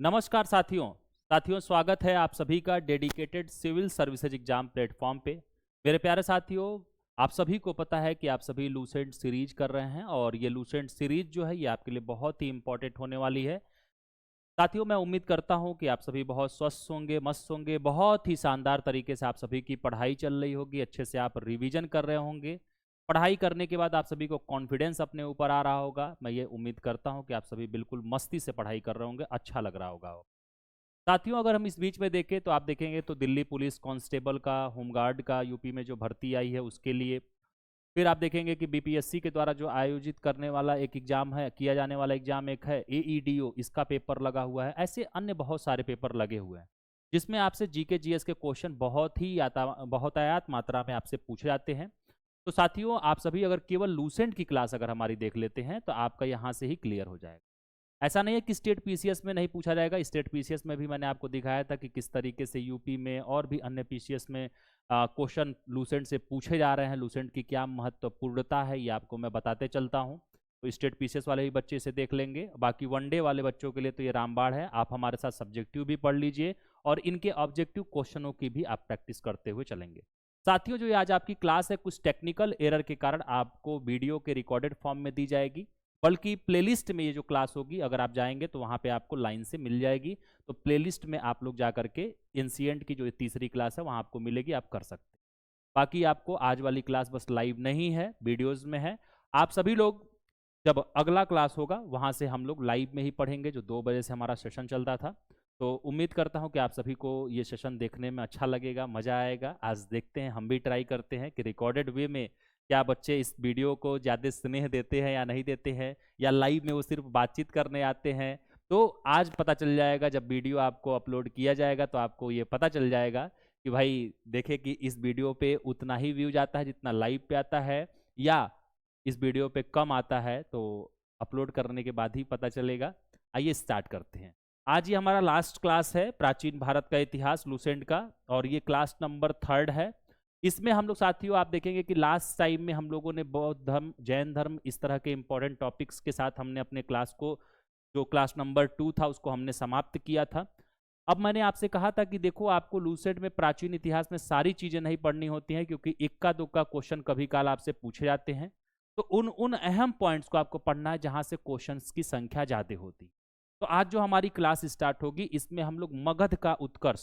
नमस्कार साथियों। स्वागत है आप सभी का dedicated civil services exam platform पे। मेरे प्यारे साथियों, आप सभी को पता है कि आप सभी लूसेंट सीरीज कर रहे हैं और ये लूसेंट सीरीज जो है ये आपके लिए बहुत ही इंपॉर्टेंट होने वाली है। साथियों, मैं उम्मीद करता हूं कि आप सभी बहुत स्वस्थ होंगे, मस्त होंगे, बहुत ही शानदार तरीके से आप सभी की पढ़ाई चल रही होगी, अच्छे से आप रिवीजन कर रहे होंगे। पढ़ाई करने के बाद आप सभी को कॉन्फिडेंस अपने ऊपर आ रहा होगा। मैं ये उम्मीद करता हूं कि आप सभी बिल्कुल मस्ती से पढ़ाई कर रहे होंगे, अच्छा लग रहा होगा। साथियों, अगर हम इस बीच में देखें तो आप देखेंगे तो दिल्ली पुलिस कांस्टेबल का, होमगार्ड का यूपी में जो भर्ती आई है उसके लिए, फिर आप देखेंगे कि बीपीएससी के द्वारा जो आयोजित करने वाला एक एग्जाम है, किया जाने वाला एग्जाम एक है एईडीओ, इसका पेपर लगा हुआ है। ऐसे अन्य बहुत सारे पेपर लगे हुए हैं जिसमें आपसे जीके जीएस के क्वेश्चन बहुतायत मात्रा में आपसे पूछे जाते हैं। तो साथियों, आप सभी अगर केवल लूसेंट की क्लास अगर हमारी देख लेते हैं तो आपका यहाँ से ही क्लियर हो जाएगा। ऐसा नहीं है कि स्टेट पीसीएस में नहीं पूछा जाएगा। स्टेट पीसीएस में भी मैंने आपको दिखाया था कि किस तरीके से यूपी में और भी अन्य पीसीएस में क्वेश्चन लूसेंट से पूछे जा रहे हैं। लूसेंट की क्या महत्वपूर्णता है ये आपको मैं बताते चलता हूं। तो स्टेट पीसीएस वाले भी बच्चे इसे देख लेंगे। बाकी वनडे वाले बच्चों के लिए तो ये रामबाण है। आप हमारे साथ सब्जेक्टिव भी पढ़ लीजिए और इनके ऑब्जेक्टिव क्वेश्चनों की भी आप प्रैक्टिस करते हुए चलेंगे। साथियों, जो ये आज आपकी क्लास है कुछ टेक्निकल एरर के कारण आपको वीडियो के रिकॉर्डेड फॉर्म में दी जाएगी, बल्कि प्लेलिस्ट में ये जो क्लास होगी अगर आप जाएंगे तो वहाँ पे आपको लाइन से मिल जाएगी। तो प्लेलिस्ट में आप लोग जा करके एंशिएंट की जो तीसरी क्लास है वहाँ आपको मिलेगी, आप कर सकते हैं। बाकी आपको आज वाली क्लास बस लाइव नहीं है, वीडियोज़ में है। आप सभी लोग जब अगला क्लास होगा वहाँ से हम लोग लाइव में ही पढ़ेंगे, जो 2 बजे से हमारा सेशन चलता था। तो उम्मीद करता हूँ कि आप सभी को ये सेशन देखने में अच्छा लगेगा, मज़ा आएगा। आज देखते हैं, हम भी ट्राई करते हैं कि रिकॉर्डेड वे में क्या बच्चे इस वीडियो को ज़्यादा स्नेह देते हैं या नहीं देते हैं, या लाइव में वो सिर्फ बातचीत करने आते हैं। तो आज पता चल जाएगा, जब वीडियो आपको अपलोड किया जाएगा तो आपको ये पता चल जाएगा कि भाई देखे कि इस वीडियो पे उतना ही व्यू जाता है जितना लाइव पे आता है, या इस वीडियो पे कम आता है। तो अपलोड करने के बाद ही पता चलेगा। आइए स्टार्ट करते हैं। आज ये हमारा लास्ट क्लास है, प्राचीन भारत का इतिहास लूसेंट का, और ये क्लास नंबर 3 है। इसमें हम लोग साथियों आप देखेंगे कि लास्ट टाइम में हम लोगों ने बौद्ध धर्म, जैन धर्म, इस तरह के इंपॉर्टेंट टॉपिक्स के साथ हमने अपने क्लास को, जो क्लास नंबर 2 था, उसको हमने समाप्त किया था। अब मैंने आपसे कहा था कि देखो, आपको लूसेंट में प्राचीन इतिहास में सारी चीजें नहीं पढ़नी होती हैं, क्योंकि इक्का दुक्का क्वेश्चन कभी काल आपसे पूछे जाते हैं। तो उन उन अहम पॉइंट्स को आपको पढ़ना है जहां से क्वेश्चंस की संख्या ज्यादा होती। तो आज जो हमारी क्लास स्टार्ट होगी इसमें हम लोग मगध का उत्कर्ष,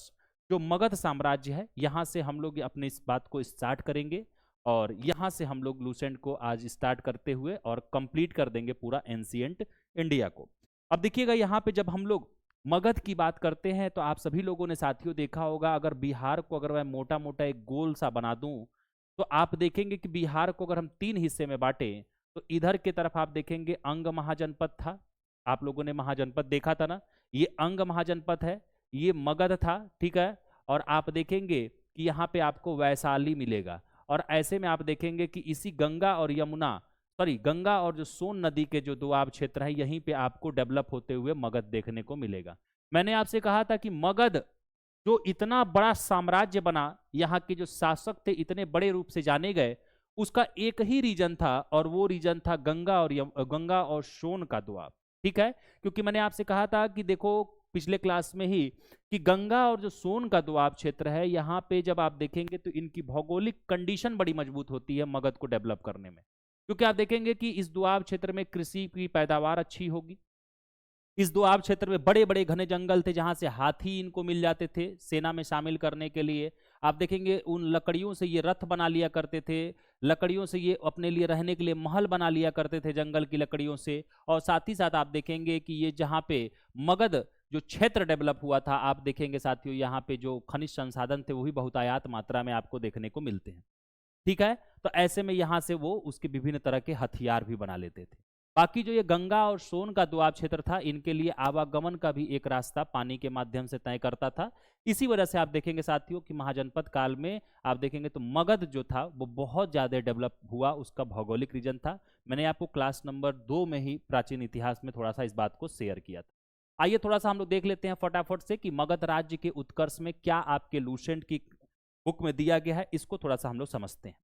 जो मगध साम्राज्य है, यहाँ से हम लोग अपने इस बात को स्टार्ट करेंगे। और यहाँ से हम लोग लूसेंट को आज स्टार्ट करते हुए और कंप्लीट कर देंगे पूरा एंशिएंट इंडिया को। अब देखिएगा, यहाँ पे जब हम लोग मगध की बात करते हैं तो आप सभी लोगों ने साथियों देखा होगा, अगर बिहार को अगर मैं मोटा मोटा एक गोल सा बना दूं तो आप देखेंगे कि बिहार को अगर हम 3 हिस्से में बांटे तो इधर की तरफ आप देखेंगे अंग महाजनपद था। आप लोगों ने महाजनपद देखा था ना, ये अंग महाजनपद है, ये मगध था, ठीक है। और आप देखेंगे कि यहाँ पे आपको वैशाली मिलेगा। और ऐसे में आप देखेंगे कि इसी गंगा और यमुना, सॉरी गंगा और जो सोन नदी के जो दोआब क्षेत्र है, यहीं पे आपको डेवलप होते हुए मगध देखने को मिलेगा। मैंने आपसे कहा था कि मगध जो इतना बड़ा साम्राज्य बना, यहाँ के जो शासक थे इतने बड़े रूप से जाने गए, उसका एक ही रीजन था और वो रीजन था गंगा और सोन का दोआब, ठीक है। क्योंकि मैंने आपसे कहा था कि देखो पिछले क्लास में ही कि गंगा और जो सोन का दोआब क्षेत्र है, यहाँ पे जब आप देखेंगे तो इनकी भौगोलिक कंडीशन बड़ी मजबूत होती है मगध को डेवलप करने में। क्योंकि आप देखेंगे कि इस दोआब क्षेत्र में कृषि की पैदावार अच्छी होगी। इस दोआब क्षेत्र में बड़े बड़े घने जंगल थे जहां से हाथी इनको मिल जाते थे सेना में शामिल करने के लिए। आप देखेंगे उन लकड़ियों से ये रथ बना लिया करते थे, लकड़ियों से ये अपने लिए रहने के लिए महल बना लिया करते थे जंगल की लकड़ियों से। और साथ ही साथ आप देखेंगे कि ये जहाँ पे मगध जो क्षेत्र डेवलप हुआ था, आप देखेंगे साथियों यहाँ पे जो खनिज संसाधन थे वो भी बहुतायत मात्रा में आपको देखने को मिलते हैं, ठीक है। तो ऐसे में यहाँ से वो उसके विभिन्न तरह के हथियार भी बना लेते थे। बाकी जो ये गंगा और सोन का दोआब क्षेत्र था, इनके लिए आवागमन का भी एक रास्ता पानी के माध्यम से तय करता था। इसी वजह से आप देखेंगे साथियों कि महाजनपद काल में आप देखेंगे तो मगध जो था वो बहुत ज्यादा डेवलप हुआ, उसका भौगोलिक रीजन था। मैंने आपको क्लास नंबर 2 में ही प्राचीन इतिहास में थोड़ा सा इस बात को शेयर किया था। आइए थोड़ा सा हम लोग देख लेते हैं फटाफट से कि मगध राज्य के उत्कर्ष में क्या आपके लूसेंट की बुक में दिया गया है, इसको थोड़ा सा हम लोग समझते हैं।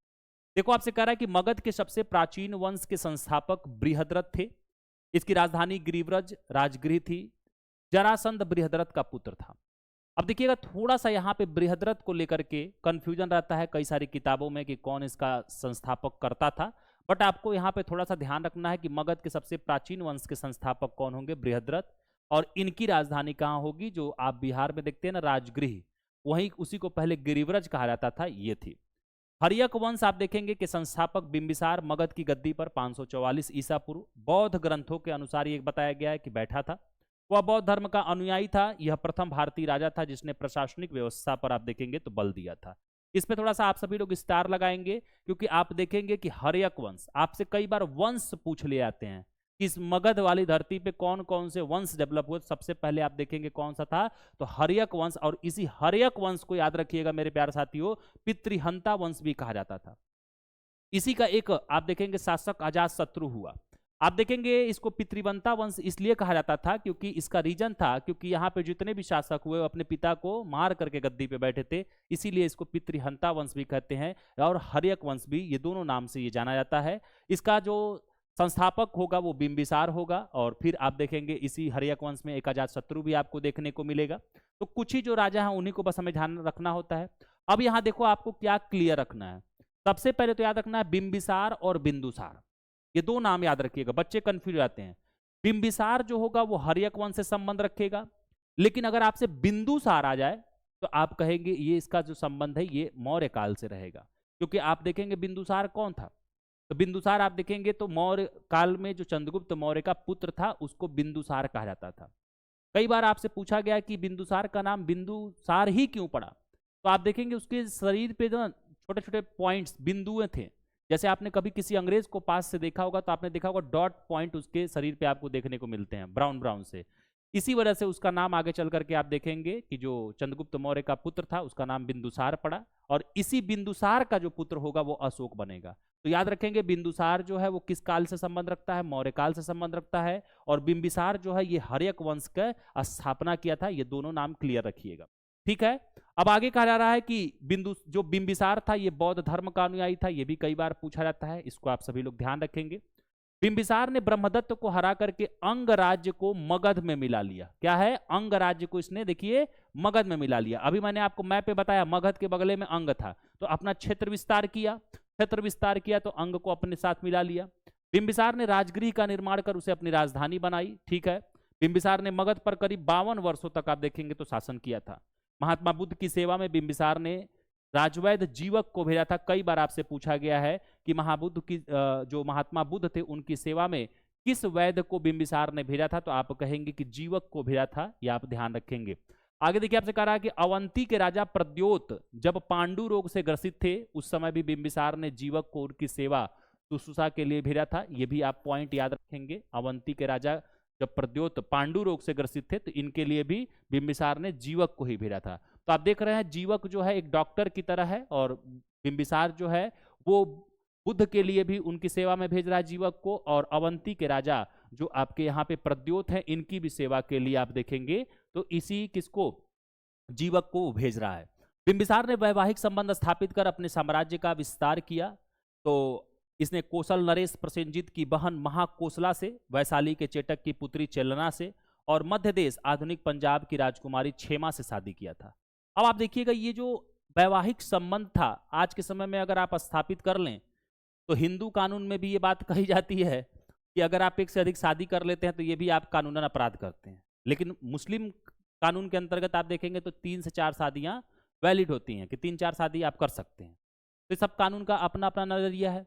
देखो, आपसे कह रहा है कि मगध के सबसे प्राचीन वंश के संस्थापक बृहद्रथ थे। इसकी राजधानी गिरिव्रज राजगृह थी, जरासंध बृहद्रथ का पुत्र था। अब देखिएगा थोड़ा सा यहाँ पे बृहद्रथ को लेकर के कंफ्यूजन रहता है कई सारी किताबों में कि कौन इसका संस्थापक करता था, बट आपको यहाँ पे थोड़ा सा ध्यान रखना है कि मगध के सबसे प्राचीन वंश के संस्थापक कौन होंगे, बृहद्रथ, और इनकी राजधानी कहाँ होगी, जो आप बिहार में देखते हैं ना राजगृह, वहीं उसी को पहले गिरिव्रज कहा जाता था, ये थी। हर्यक वंश आप देखेंगे कि संस्थापक बिंबिसार मगध की गद्दी पर 544 ईसा पूर्व बौद्ध ग्रंथों के अनुसार ये बताया गया है कि बैठा था। वह बौद्ध धर्म का अनुयायी था। यह प्रथम भारतीय राजा था जिसने प्रशासनिक व्यवस्था पर आप देखेंगे तो बल दिया था। इस पे थोड़ा सा आप सभी लोग स्टार लगाएंगे, क्योंकि आप देखेंगे कि हर्यक वंश आपसे कई बार वंश पूछ ले आते हैं कि इस मगध वाली धरती पे कौन कौन से वंश डेवलप हुए। सबसे पहले आप देखेंगे कौन सा था, तो हर्यक वंश, और इसी हर्यक वंश को याद रखिएगा मेरे प्यारे साथियों, पितृहंता वंश भी कहा जाता था। इसी का एक आप देखेंगे शासक अजातशत्रु हुआ। आप देखेंगे इसको पितृवंता वंश इसलिए कहा जाता था क्योंकि इसका रीजन था, क्योंकि यहाँ पे जितने भी शासक हुए वो अपने पिता को मार करके गद्दी पे बैठे थे, इसीलिए इसको पितृहंता वंश भी कहते हैं, और हर्यक वंश भी, ये दोनों नाम से ये जाना जाता है। इसका जो संस्थापक होगा वो बिंबिसार होगा, और फिर आप देखेंगे इसी हर्यक वंश में एक अजातशत्रु भी आपको देखने को मिलेगा। तो कुछ ही जो राजा हैं उन्हीं को बस हमें ध्यान रखना होता है। अब यहाँ देखो आपको क्या क्लियर रखना है, सबसे पहले तो याद रखना है बिंबिसार और बिंदुसार, ये दो नाम याद रखिएगा, बच्चे कंफ्यूज जाते हैं। बिंबिसार जो होगा वो हर्यक वंश से संबंध रखेगा, लेकिन अगर आपसे बिंदुसार आ जाए तो आप कहेंगे ये इसका जो संबंध है ये मौर्य काल से रहेगा, क्योंकि आप देखेंगे बिंदुसार कौन था, तो बिंदुसार आप देखेंगे तो मौर्य काल में जो चंद्रगुप्त मौर्य का पुत्र था उसको बिंदुसार कहा जाता था। कई बार आपसे पूछा गया कि बिंदुसार का नाम बिंदुसार ही क्यों पड़ा, तो आप देखेंगे उसके शरीर पे जो छोटे छोटे पॉइंट्स बिंदुएं थे, जैसे आपने कभी किसी अंग्रेज को पास से देखा होगा तो आपने देखा होगा डॉट पॉइंट उसके शरीर पे आपको देखने को मिलते हैं ब्राउन ब्राउन से, इसी वजह से उसका नाम आगे चल करके आप देखेंगे कि जो चंद्रगुप्त मौर्य का पुत्र था उसका नाम बिंदुसार पड़ा, और इसी बिंदुसार का जो पुत्र होगा वो अशोक बनेगा। तो याद रखेंगे बिंदुसार जो है वो किस काल से संबंध रखता है, मौर्य काल से संबंध रखता है, और बिंबिसार जो है ये हर्यक वंश का स्थापना किया था। ये दोनों नाम क्लियर रखिएगा, ठीक है। अब आगे कहा जा रहा है कि जो बिंबिसार था ये बौद्ध धर्म का अनुयायी था, ये भी कई बार पूछा जाता है, इसको आप सभी लोग ध्यान रखेंगे। बिंबिसार ने ब्रह्मदत्त को हरा करके अंग राज्य को मगध में मिला लिया। क्या है, अंग राज्य को इसने देखिए मगध में मिला लिया। अभी मैंने आपको मैप पे बताया मगध के बगले में अंग था, तो अपना क्षेत्र विस्तार किया तो अंग को अपने साथ मिला लिया। बिंबिसार ने राजगृह का निर्माण कर उसे अपनी राजधानी बनाई, ठीक है। बिंबिसार ने मगध पर करीब 52 वर्षों तक आप देखेंगे तो शासन किया था। महात्मा बुद्ध की सेवा में बिंबिसार ने राजवैद्य जीवक को भेजा था। कई बार आपसे पूछा गया है कि महाबुद्ध की जो महात्मा बुद्ध थे उनकी सेवा में किस वैद्य को बिंबिसार ने भेजा था, तो आप कहेंगे कि जीवक को भेजा था, ये आप ध्यान रखेंगे। आगे देखिए आपसे कह रहा है कि अवंती के राजा प्रद्योत जब पांडु रोग से ग्रसित थे उस समय भी बिंबिसार ने जीवक को उनकी सेवा शुश्रूषा के लिए भेजा था, ये भी आप पॉइंट याद रखेंगे। अवंती के राजा जब प्रद्योत पांडु रोग से ग्रसित थे तो इनके लिए भी बिंबिसार ने जीवक को ही भेजा था। तो आप देख रहे हैं जीवक जो है एक डॉक्टर की तरह है, और बिंबिसार जो है वो बुद्ध के लिए भी उनकी सेवा में भेज रहा है जीवक को, और अवंती के राजा जो आपके यहाँ पे प्रद्योत है इनकी भी सेवा के लिए आप देखेंगे तो इसी किसको, जीवक को भेज रहा है। बिंबिसार ने वैवाहिक संबंध स्थापित कर अपने साम्राज्य का विस्तार किया। तो इसने कोसल नरेश प्रसेनजित की बहन महाकोसला से, वैशाली के चेटक की पुत्री चेलना से, और मध्य देश आधुनिक पंजाब की राजकुमारी क्षेमा से शादी किया था। अब आप देखिएगा ये जो वैवाहिक संबंध था आज के समय में अगर आप स्थापित कर लें तो हिंदू कानून में भी ये बात कही जाती है कि अगर आप एक से अधिक शादी कर लेते हैं तो ये भी आप कानूनन अपराध करते हैं। लेकिन मुस्लिम कानून के अंतर्गत आप देखेंगे तो 3 से 4 शादियां वैलिड होती हैं, कि 3-4 शादी आप कर सकते हैं। तो सब कानून का अपना अपना नजरिया है।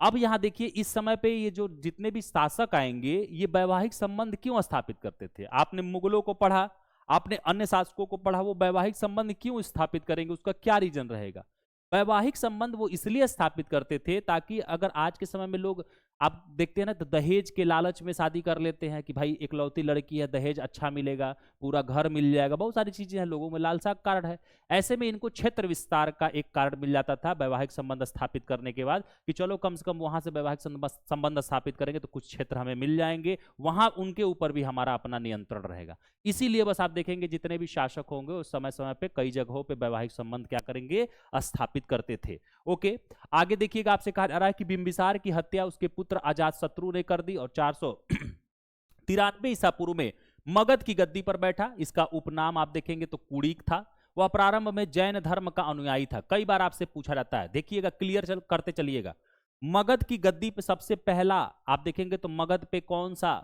अब यहाँ देखिए इस समय पे ये जो जितने भी शासक आएंगे ये वैवाहिक संबंध क्यों स्थापित करते थे। आपने मुगलों को पढ़ा, आपने अन्य शासकों को पढ़ा, वो वैवाहिक संबंध क्यों स्थापित करेंगे, उसका क्या रीजन रहेगा। वैवाहिक संबंध वो इसलिए स्थापित करते थे ताकि अगर आज के समय में लोग आप देखते हैं ना तो दहेज के लालच में शादी कर लेते हैं कि भाई इकलौती लड़की है, दहेज अच्छा मिलेगा, पूरा घर मिल जाएगा, बहुत सारी चीजें हैं, लोगों में लालसा का कारण है। ऐसे में इनको क्षेत्र विस्तार का एक कारण मिल जाता था वैवाहिक संबंध स्थापित करने के बाद कि चलो कम से कम वहां से वैवाहिक संबंध स्थापित करेंगे तो कुछ क्षेत्र हमें मिल जाएंगे, वहां उनके ऊपर भी हमारा अपना नियंत्रण रहेगा। इसीलिए बस आप देखेंगे जितने भी शासक होंगे उस समय समय पे कई जगहों पे वैवाहिक संबंध क्या करेंगे, स्थापित करते थे। ओके, आगे देखिएगा आपसे कहा जा रहा है कि बिंबिसार की हत्या उसके पुत्र अजातशत्रु ने कर दी और 493 ईसा पूर्व में मगध की गद्दी पर बैठा। इसका उपनाम आप देखेंगे तो कुड़िक था। वह प्रारंभ में जैन धर्म का अनुयायी था। कई बार आपसे पूछा जाता है, देखिएगा क्लियर करते चलिएगा। मगध की गद्दी पे सबसे पहला आप देखेंगे तो मगध पे कौन सा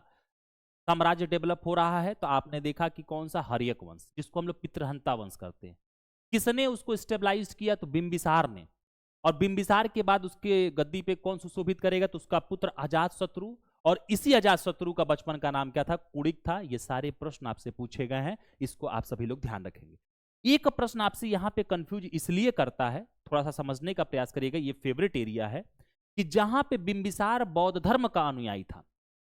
साम्राज्य डेवलप हो रहा है, तो आपने देखा कि कौन सा, हर्यक वंश, जिसको हम लोग पितृहंता वंश करते हैं। किसने उसको स्टेबलाइज किया, तो बिंबिसार ने। और बिंबिसार के बाद उसके गद्दी पे कौन सुशोभित करेगा, तो उसका पुत्र अजातशत्रु। और इसी अजातशत्रु का बचपन का नाम क्या था, कुड़िक था। ये सारे प्रश्न आपसे पूछे गए हैं, इसको आप सभी लोग ध्यान रखेंगे। एक प्रश्न आपसे यहां पे कंफ्यूज इसलिए करता है, थोड़ा सा समझने का प्रयास करिएगा, ये फेवरेट एरिया है, कि जहां पे बिंबिसार बौद्ध धर्म का अनुयायी था,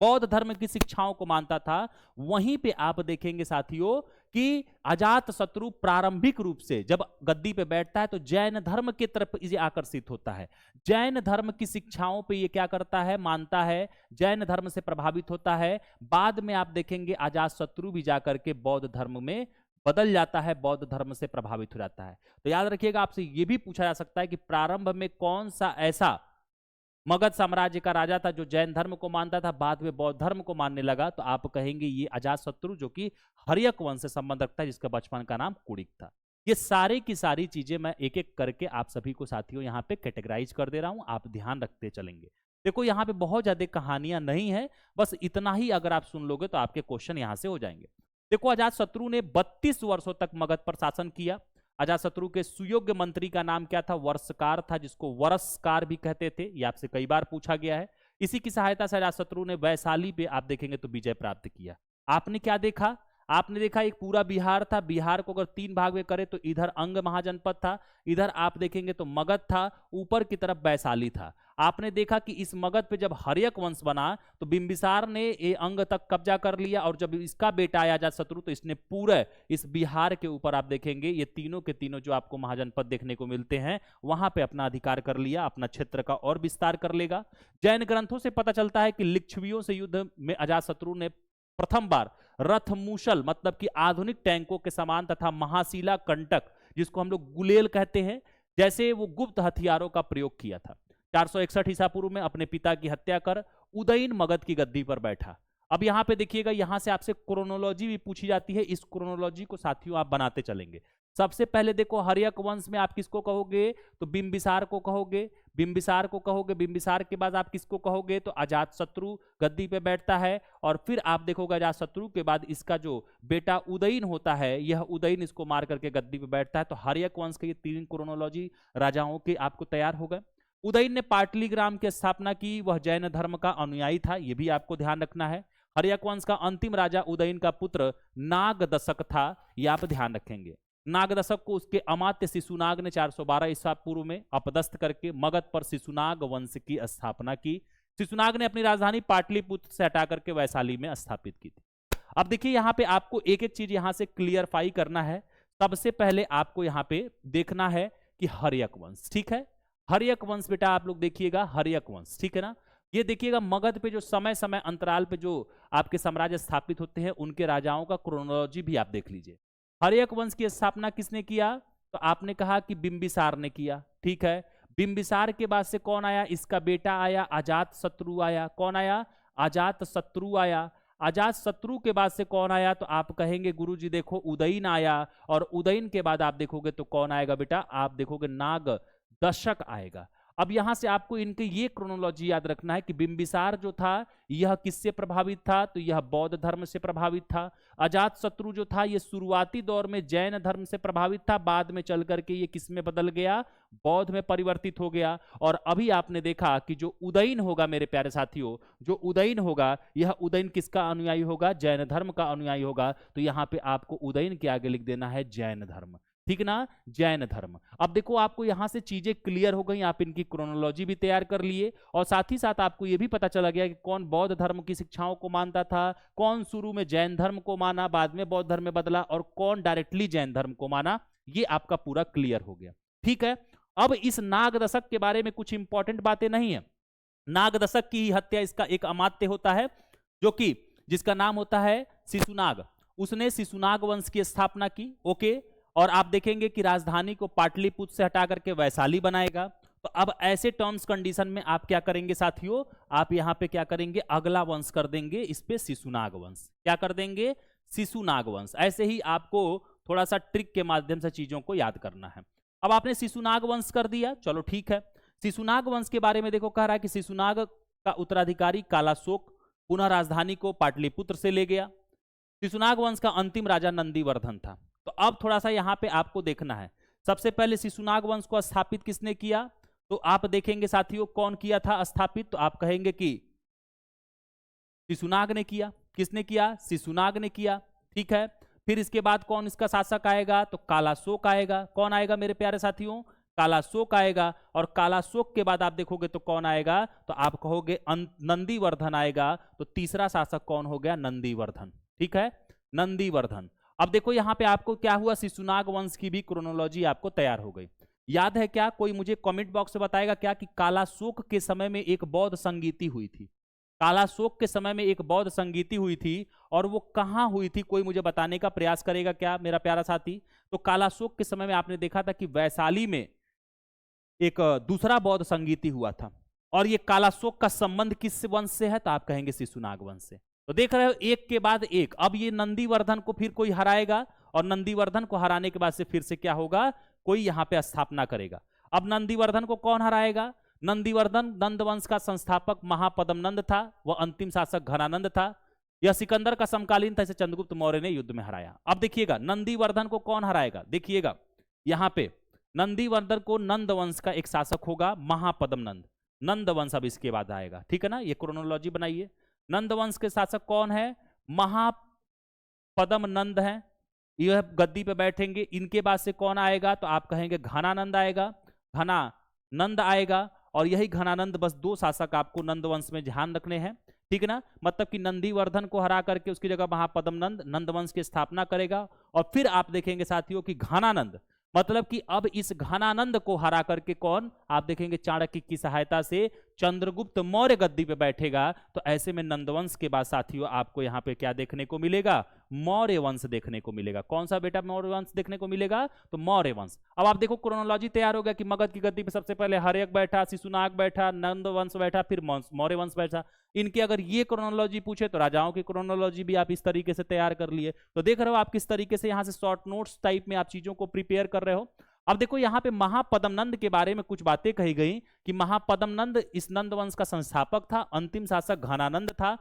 बौद्ध धर्म की शिक्षाओं को मानता था, वहीं पे आप देखेंगे साथियों कि अजातशत्रु प्रारंभिक रूप से जब गद्दी पे बैठता है तो जैन धर्म की तरफ इसे आकर्षित होता है। जैन धर्म की शिक्षाओं पे ये क्या करता है, मानता है, जैन धर्म से प्रभावित होता है। बाद में आप देखेंगे अजातशत्रु भी जाकर के बौद्ध धर्म में बदल जाता है, बौद्ध धर्म से प्रभावित हो जाता है। तो याद रखिएगा, आपसे यह भी पूछा जा सकता है कि प्रारंभ में कौन सा ऐसा मगध साम्राज्य का राजा था जो जैन धर्म को मानता था, बाद में बौद्ध धर्म को मानने लगा, तो आप कहेंगे ये अजातशत्रु, जो कि हर्यक वंश से संबंध रखता है, जिसका बचपन का नाम कुड़िक था। ये सारे की सारी चीजें मैं एक एक करके आप सभी को साथियों यहाँ पे कैटेगराइज कर दे रहा हूं, आप ध्यान रखते चलेंगे। देखो यहाँ पे बहुत ज्यादा कहानियां नहीं है, बस इतना ही अगर आप सुन लोगे तो आपके क्वेश्चन यहाँ से हो जाएंगे। देखो, अजातशत्रु ने 32 वर्षों तक मगध पर शासन किया। अजातशत्रु के सुयोग्य मंत्री का नाम क्या था, वर्षकार था, जिसको वरसकार भी कहते थे। ये आपसे कई बार पूछा गया है। इसी की सहायता से अजातशत्रु ने वैशाली पे आप देखेंगे तो विजय प्राप्त किया। आपने क्या देखा, आपने देखा एक पूरा बिहार था, बिहार को अगर 3 भाग में करे तो इधर अंग महाजनपद था, इधर आप देखेंगे तो मगध था, ऊपर की तरफ वैशाली था। आपने देखा कि इस मगध पे जब हर्यक वंश बना तो बिंबिसार ने ये अंग तक कब्जा कर लिया, और जब इसका बेटा आया अजातशत्रु तो इसने पूरे इस बिहार के ऊपर आप देखेंगे ये तीनों के तीनों जो आपको महाजनपद देखने को मिलते हैं, वहां पे अपना अधिकार कर लिया, अपना क्षेत्र का और विस्तार कर लेगा। जैन ग्रंथों से पता चलता है कि लिच्छवियों से युद्ध में अजातशत्रु ने प्रथम बार रथ मूसल, मतलब कि आधुनिक टैंकों के समान, तथा महाशिला कंटक, जिसको हम लोग गुलेल कहते हैं, जैसे वो गुप्त हथियारों का प्रयोग किया था। 461 ईसा पूर्व में अपने पिता की हत्या कर उदयन मगध की गद्दी पर बैठा। अब यहां पे देखिएगा, यहां से आपसे क्रोनोलॉजी भी पूछी जाती है, इस क्रोनोलॉजी को साथियों आप बनाते चलेंगे। सबसे पहले देखो, हर्यक वंश में आप किसको कहोगे, तो बिंबिसार को कहोगे, बिंबिसार को कहोगे। बिंबिसार के बाद आप किसको कहोगे, तो अजातशत्रु गद्दी पे बैठता है। और फिर आप देखोगे अजातशत्रु के बाद इसका जो बेटा उदयन होता है, यह उदयन इसको मार करके गद्दी पे बैठता है। तो हर्यक वंश के ये 3 क्रोनोलॉजी राजाओं के आपको तैयार हो गए। उदयन ने पाटलीग्राम की स्थापना की, वह जैन धर्म का अनुयायी था, यह भी आपको ध्यान रखना है। हर्यक वंश का अंतिम राजा उदयन का पुत्र नागदशक था, यह आप ध्यान रखेंगे। नागदशक को उसके अमात्य शिशुनाग ने 412 ईसा पूर्व में अपदस्थ करके मगध पर शिशुनाग वंश की स्थापना की। शिशुनाग ने अपनी राजधानी पाटलिपुत्र से हटा करके वैशाली में स्थापित की थी। अब देखिए, यहाँ पे आपको एक एक चीज यहां से क्लियरफाई करना है। सबसे पहले आपको यहाँ पे देखना है कि हर्यक वंश, ठीक है, हर्यक वंश बेटा आप लोग देखिएगा, हर्यक वंश, ठीक है ना। ये देखिएगा, मगध पे जो समय समय अंतराल पे जो आपके साम्राज्य स्थापित होते हैं, उनके राजाओं का क्रोनोलॉजी भी आप देख लीजिए। हर्यक वंश की स्थापना किसने किया, तो आपने कहा कि बिंबिसार ने किया, ठीक है। बिंबिसार के बाद से कौन आया, इसका बेटा आया, अजातशत्रु आया। कौन आया, अजातशत्रु आया। अजातशत्रु के बाद से कौन आया, तो आप कहेंगे गुरुजी देखो उदयन आया। और उदयन के बाद आप देखोगे तो कौन आएगा बेटा, आप देखोगे नागदशक आएगा। अब यहां से आपको इनके ये क्रोनोलॉजी याद रखना है कि बिंबिसार जो था यह किससे प्रभावित था, तो यह बौद्ध धर्म से प्रभावित था। अजातशत्रु जो था ये शुरुआती दौर में जैन धर्म से प्रभावित था, बाद में चल करके ये किस में बदल गया, बौद्ध में परिवर्तित हो गया। और अभी आपने देखा कि जो उदयन होगा मेरे प्यारे साथियों, जो उदयन होगा, यह उदयन किसका अनुयायी होगा, जैन धर्म का अनुयायी होगा। तो यहाँ पे आपको उदयन के आगे लिख देना है जैन धर्म, ठीक ना, जैन धर्म। अब देखो, आपको यहां से चीजें क्लियर हो गई, आप इनकी क्रोनोलॉजी भी तैयार कर लिए, और साथ ही साथ आपको यह भी पता चला गया कि कौन बौद्ध धर्म की शिक्षाओं को मानता था, कौन शुरू में जैन धर्म को माना, बाद में बौद्ध धर्म में बदला, और कौन डायरेक्टली जैन धर्म को माना। ये आपका पूरा क्लियर हो गया, ठीक है। अब इस नागदशक के बारे में कुछ इंपॉर्टेंट बातें नहीं है। नागदशक की हत्या इसका एक अमात्य होता है, जो कि जिसका नाम होता है शिशुनाग, उसने शिशुनाग वंश की स्थापना की, ओके। और आप देखेंगे कि राजधानी को पाटलिपुत्र से हटा करके वैशाली बनाएगा। तो अब ऐसे टर्म्स कंडीशन में आप क्या करेंगे साथियों, आप यहां पे क्या करेंगे, अगला वंश कर देंगे इस पे शिशुनाग वंश। क्या कर देंगे, शिशुनाग वंश। ऐसे ही आपको थोड़ा सा ट्रिक के माध्यम से चीजों को याद करना है। अब आपने शिशुनाग वंश कर दिया, चलो ठीक है। शिशुनाग वंश के बारे में देखो, कह रहा है कि शिशुनाग का उत्तराधिकारी कालाशोक पुनः राजधानी को पाटलिपुत्र से ले गया। शिशुनाग वंश का अंतिम राजा नंदीवर्धन था। तो अब थोड़ा सा यहाँ पे आपको देखना है, सबसे पहले शिशुनाग वंश को स्थापित किसने किया, तो आप देखेंगे साथियों कौन किया था स्थापित, तो आप कहेंगे कि शिशुनाग ने किया। किसने किया, शिशुनाग ने किया, ठीक है। फिर इसके बाद कौन इसका शासक आएगा, तो कालाशोक आएगा। कौन आएगा मेरे प्यारे साथियों, कालाशोक आएगा। और कालाशोक के बाद आप देखोगे तो कौन आएगा, तो आप कहोगे नंदीवर्धन आएगा। तो तीसरा शासक कौन हो गया, नंदीवर्धन, ठीक है, नंदीवर्धन। अब देखो यहाँ पे आपको क्या हुआ, शिशुनाग वंश की भी क्रोनोलॉजी आपको तैयार हो गई। याद है क्या, कोई मुझे कमेंट बॉक्स में बताएगा क्या कि कालाशोक के समय में एक बौद्ध संगीति हुई थी। कालाशोक के समय में एक बौद्ध संगीति हुई थी, और वो कहाँ हुई थी, कोई मुझे बताने का प्रयास करेगा क्या मेरा प्यारा साथी। तो कालाशोक के समय में आपने देखा था कि वैशाली में एक दूसरा बौद्ध संगीति हुआ था, और ये कालाशोक का संबंध किस वंश से है, तो आप कहेंगे शिशुनाग वंश से। तो देख रहे हो एक के बाद एक, अब ये नंदीवर्धन को फिर कोई हराएगा, और नंदीवर्धन को हराने के बाद से फिर से क्या होगा, कोई यहाँ पे स्थापना करेगा। अब नंदीवर्धन को कौन हराएगा, नंदीवर्धन नंद वंश का संस्थापक महापद्मनंद था, वह अंतिम शासक घनानंद था। यह सिकंदर का समकालीन था, इसे चंद्रगुप्त मौर्य ने युद्ध में हराया। अब देखिएगा नंदीवर्धन को कौन हराएगा, देखिएगा यहाँ पे नंदीवर्धन को नंद वंश का एक शासक होगा महापद्मनंद, नंद वंश अब इसके बाद आएगा, ठीक है ना, ये क्रोनोलॉजी बनाइए। नंद वंश के शासक कौन है, महापद्मनंद है, यह गद्दी पे बैठेंगे। इनके बाद से कौन आएगा, तो आप कहेंगे घनानंद आएगा, घनानंद आएगा। और यही घनानंद, बस दो शासक आपको नंद वंश में ध्यान रखने हैं, ठीक है ना, मतलब कि नंदीवर्धन को हरा करके उसकी जगह महापद्मनंद नंद वंश की स्थापना करेगा। और फिर आप देखेंगे साथियों कि घनानंद, मतलब कि अब इस घनानंद को हरा करके कौन, आप देखेंगे चाणक्य की सहायता से चंद्रगुप्त मौर्य गद्दी पे बैठेगा। तो ऐसे में नंदवंश के बाद साथियों आपको यहाँ पे क्या देखने को मिलेगा, मौर्य वंश देखने को मिलेगा। कौन सा बेटा मौर्य वंश देखने को मिलेगा, तो मौर्य वंश। अब आप देखो क्रोनोलॉजी तैयार हो गया कि मगध की गद्दी पे सबसे पहले हर्यक बैठा, शिशुनाग बैठा, नंद वंश बैठा, फिर मौर्य वंश बैठा। इनकी अगर ये क्रोनोलॉजी पूछे तो राजाओं की क्रोनोलॉजी भी आप इस तरीके से तैयार कर लिए। तो देख रहे हो आप किस तरीके से यहाँ से शॉर्ट नोट्स टाइप में आप चीजों को प्रिपेयर कर रहे हो। अब देखो यहाँ पे महापद्मनंद के बारे में कुछ बातें कही गई कि महापद्मनंद इस नंद वंश का संस्थापक था, अंतिम शासक घनानंद था।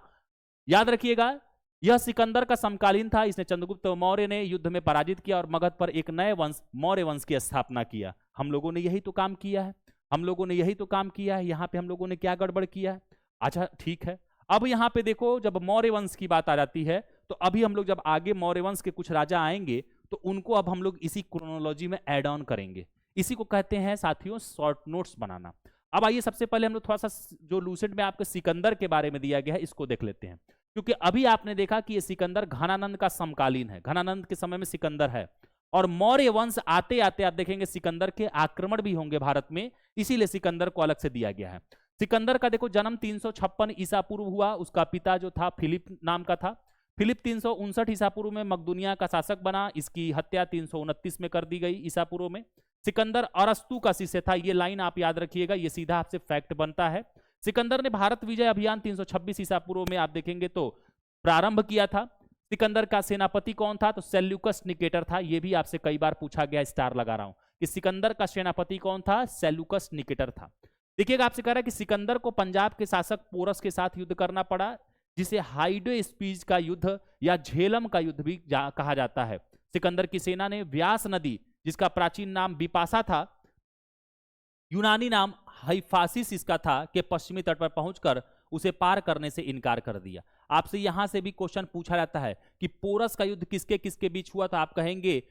याद रखिएगा यह सिकंदर का समकालीन था, इसने चंद्रगुप्त मौर्य ने युद्ध में पराजित किया और मगध पर एक नए वंश मौर्य वंश की स्थापना किया। हम लोगों ने यही तो काम किया है, हम लोगों ने यही तो काम किया है। यहाँ पे हम लोगों ने क्या गड़बड़ किया है, अच्छा ठीक है। अब यहाँ पे देखो जब मौर्य वंश की बात आ जाती है तो अभी हम लोग जब आगे मौर्य वंश के कुछ राजा आएंगे तो उनको अब हम लोग इसी क्रोनोलॉजी में ऐड ऑन करेंगे। इसी को कहते हैं साथियों शॉर्ट नोट्स बनाना। अब आइए सबसे पहले हम लोग थोड़ा सा जो लूसेंट में आपके सिकंदर के बारे में दिया गया है इसको देख लेते हैं, क्योंकि अभी आपने देखा कि ये सिकंदर घनानंद का समकालीन है, घनानंद के समय में सिकंदर है। और मौर्य वंश आते आते आप देखेंगे सिकंदर के आक्रमण भी होंगे भारत में, इसीलिए सिकंदर को अलग से दिया गया है। सिकंदर का देखो जन्म 356 ईसा पूर्व हुआ, उसका पिता जो था फिलिप नाम का था। फिलिप 359 ईसा पूर्व में मकदूनिया का शासक बना, इसकी हत्या 329 में कर दी गई ईसा पूर्व में। सिकंदर अरस्तु का शिष्य था, ये लाइन आप याद रखिएगा, ये सीधा आपसे फैक्ट बनता है। सिकंदर ने भारत विजय अभियान 326 ईसा पूर्व में आप देखेंगे तो प्रारंभ किया था। सिकंदर का सेनापति कौन था, तो सेल्यूकस निकेटर था। यह भी आपसे कई बार पूछा गया, स्टार लगा रहा हूं कि सिकंदर का सेनापति कौन था, सेल्यूकस निकेटर था। देखिएगा आपसे कह रहा है कि सिकंदर को पंजाब के शासक पोरस के साथ युद्ध करना पड़ा, जिसे हाइडोस्पीज का युद्ध या झेलम का युद्ध भी कहा जाता है। सिकंदर की सेना ने व्यास नदी, जिसका प्राचीन नाम बिपाशा था, यूनानी नाम हाइफासिस इसका था, के पश्चिमी तट पर पहुंचकर उसे पार करने से इनकार कर दिया। आपसे यहां से भी क्वेश्चन पूछा जाता है कि पोरस का युद्ध किसके किसके बीच हुआ, तो आप कहेंगे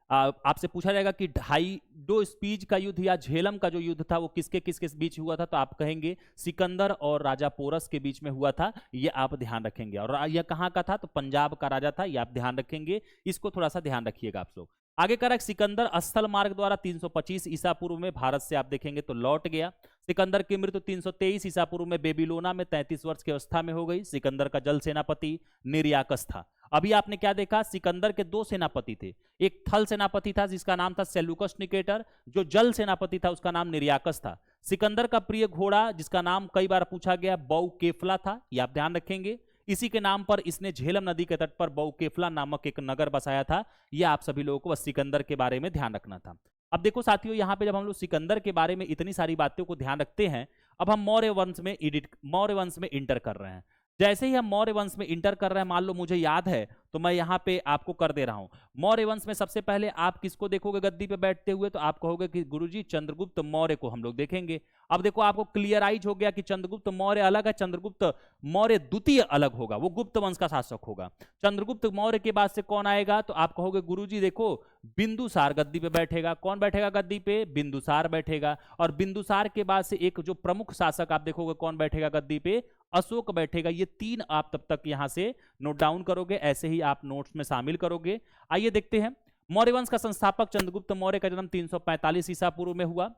आपसे पूछा जाएगा कि हाइडोस्पीज का युद्ध या झेलम का जो युद्ध था वो किसके किसके बीच हुआ था, तो आप कहेंगे सिकंदर और राजा पोरस के बीच में हुआ था। ये आप ध्यान रखेंगे। और यह कहाँ का था, तो पंजाब का राजा था, ये आप ध्यान रखेंगे, इसको थोड़ा सा ध्यान रखिएगा आप लोग। आगे कह रहा है सिकंदर स्थल मार्ग द्वारा 325 ईसा पूर्व में भारत से आप देखेंगे तो लौट गया। सिकंदर की मृत्यु 323 ईसा पूर्व में बेबीलोना में 33 वर्ष की अवस्था में हो गई। सिकंदर का जल सेनापति निर्याकस था। अभी आपने क्या देखा, सिकंदर के दो सेनापति थे, एक थल सेनापति था जिसका नाम था सेल्यूकस निकेटर, जो जल सेनापति था उसका नाम निर्याकस था। सिकंदर का प्रिय घोड़ा जिसका नाम कई बार पूछा गया बऊ केफला था, ये आप ध्यान रखेंगे। इसी के नाम पर इसने झेलम नदी के तट पर बौकेफला नामक एक नगर बसाया था। यह आप सभी लोगों को बस सिकंदर के बारे में ध्यान रखना था। अब देखो साथियों, यहाँ पे जब हम लोग सिकंदर के बारे में इतनी सारी बातों को ध्यान रखते हैं, अब हम मौर्य वंश में इंटर कर रहे हैं। जैसे ही हम मौर्य वंश में इंटर कर रहे हैं, मान लो मुझे याद है तो मैं यहाँ पे आपको कर दे रहा हूं। मौर्य वंश में सबसे पहले आप किसको देखोगे गद्दी पे बैठते हुए? तो आप कहोगे कि गुरुजी चंद्रगुप्त मौर्य को हम लोग देखेंगे। अब देखो आपको क्लियराइज हो गया कि चंद्रगुप्त मौर्य अलग है, चंद्रगुप्त मौर्य द्वितीय अलग होगा, वो गुप्त वंश का शासक होगा। चंद्रगुप्त मौर्य के बाद से कौन आएगा? तो आप कहोगे गुरुजी देखो बिंदुसार गद्दी पे बैठेगा। कौन बैठेगा गद्दी पे? बिंदुसार बैठेगा। और बिंदुसार के बाद से एक जो प्रमुख शासक आप देखोगे कौन बैठेगा गद्दी पे? अशोक बैठेगा। ये तीन आप तब तक यहां से नोट डाउन करोगे, ऐसे ही आप नोट्स में शामिल करोगे। आइए देखते हैं। मौर्य वंश का संस्थापक चंद्रगुप्त मौर्य का जन्म 345 ईसा पूर्व में हुआ।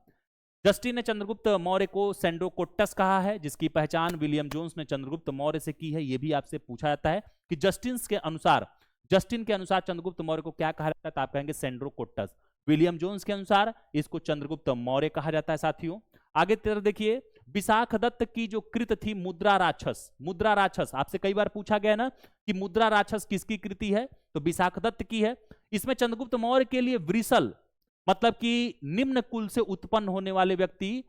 जस्टिन ने चंद्रगुप्त मौर्य को सेंड्रोकोट्टस कहा है, जिसकी पहचान विलियम जोन्स ने चंद्रगुप्त मौर्य से की है। यह भी आपसे पूछा जाता है कि जस्टिन के अनुसार चंद्रगुप्त मौर्य को क्या कहा जाता है? तो आप कहेंगे सेंड्रोकोट्टस। विलियम जोन्स के अनुसार इसको चंद्रगुप्त मौर्य कहा जाता है। साथियों आगे तरफ देखिए, विशाख दत्त की जो कृत थी मुद्रा राक्षस, आपसे कई बार पूछा गया ना कि मुद्रा राक्षस किसकी कृति है? तो विशाख दत्त की है। इसमें चंद्रगुप्त मौर्य के लिए वृषल मतलब कि निम्न कुल से उत्पन्न होने वाले व्यक्ति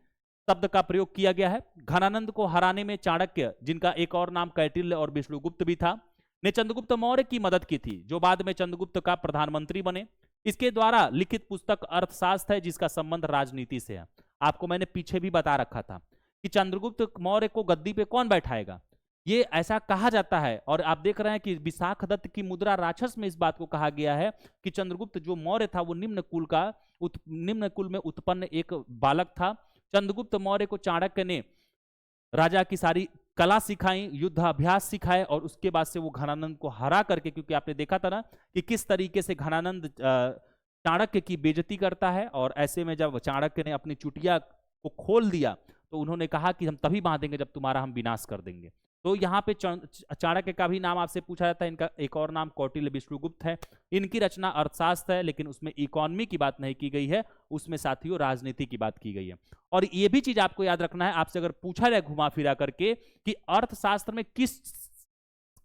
शब्द का प्रयोग किया गया है। घनानंद को हराने में चाणक्य, जिनका एक और नाम कैटिल्य और विष्णुगुप्त भी था, ने चंद्रगुप्त मौर्य की मदद की थी, जो बाद में चंद्रगुप्त का प्रधानमंत्री बने। इसके द्वारा लिखित पुस्तक अर्थशास्त्र है, जिसका संबंध राजनीति से है। आपको मैंने पीछे भी बता रखा था कि चंद्रगुप्त मौर्य को गद्दी पे कौन बैठाएगा, ये ऐसा कहा जाता है। और आप देख रहे हैं कि विशाख दत्त की मुद्रा राक्षस में इस बात को कहा गया है कि चंद्रगुप्त जो मौर्य था वो निम्न कुल में उत्पन्न एक बालक था। चंद्रगुप्त मौर्य को चाणक्य ने राजा की सारी कला सिखाई, युद्ध अभ्यास सिखाए, और उसके बाद से वो घनानंद को हरा करके, क्योंकि आपने देखा था ना कि किस तरीके से घनानंद चाणक्य की बेइज्जती करता है, और ऐसे में जब चाणक्य ने अपनी चुटिया को खोल दिया तो उन्होंने कहा कि हम तभी बांधेंगे जब तुम्हारा हम विनाश कर देंगे। तो यहाँ पे चाणक्य का भी नाम आपसे पूछा जाता है। इनका एक और नाम कौटिल्य विष्णुगुप्त है। इनकी रचना अर्थशास्त्र है, लेकिन उसमें इकोनॉमी की बात नहीं की गई है, उसमें साथियों राजनीति की बात की गई है। और ये भी चीज आपको याद रखना है, आपसे अगर पूछा जाए घुमा फिरा करके कि अर्थशास्त्र में किस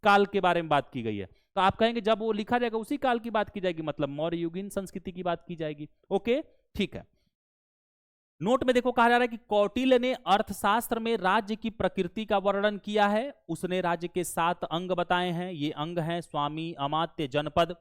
काल के बारे में बात की गई है, तो आप कहेंगे जब वो लिखा जाएगा उसी काल की बात की जाएगी, मतलब मौर्य युगीन संस्कृति की बात की जाएगी। ओके, ठीक है। नोट में देखो कहा जा रहा है कि कौटिल्य ने अर्थशास्त्र में राज्य की प्रकृति का वर्णन किया है। उसने राज्य के 7 अंग बताए हैं। ये अंग हैं स्वामी, अमात्य, जनपद,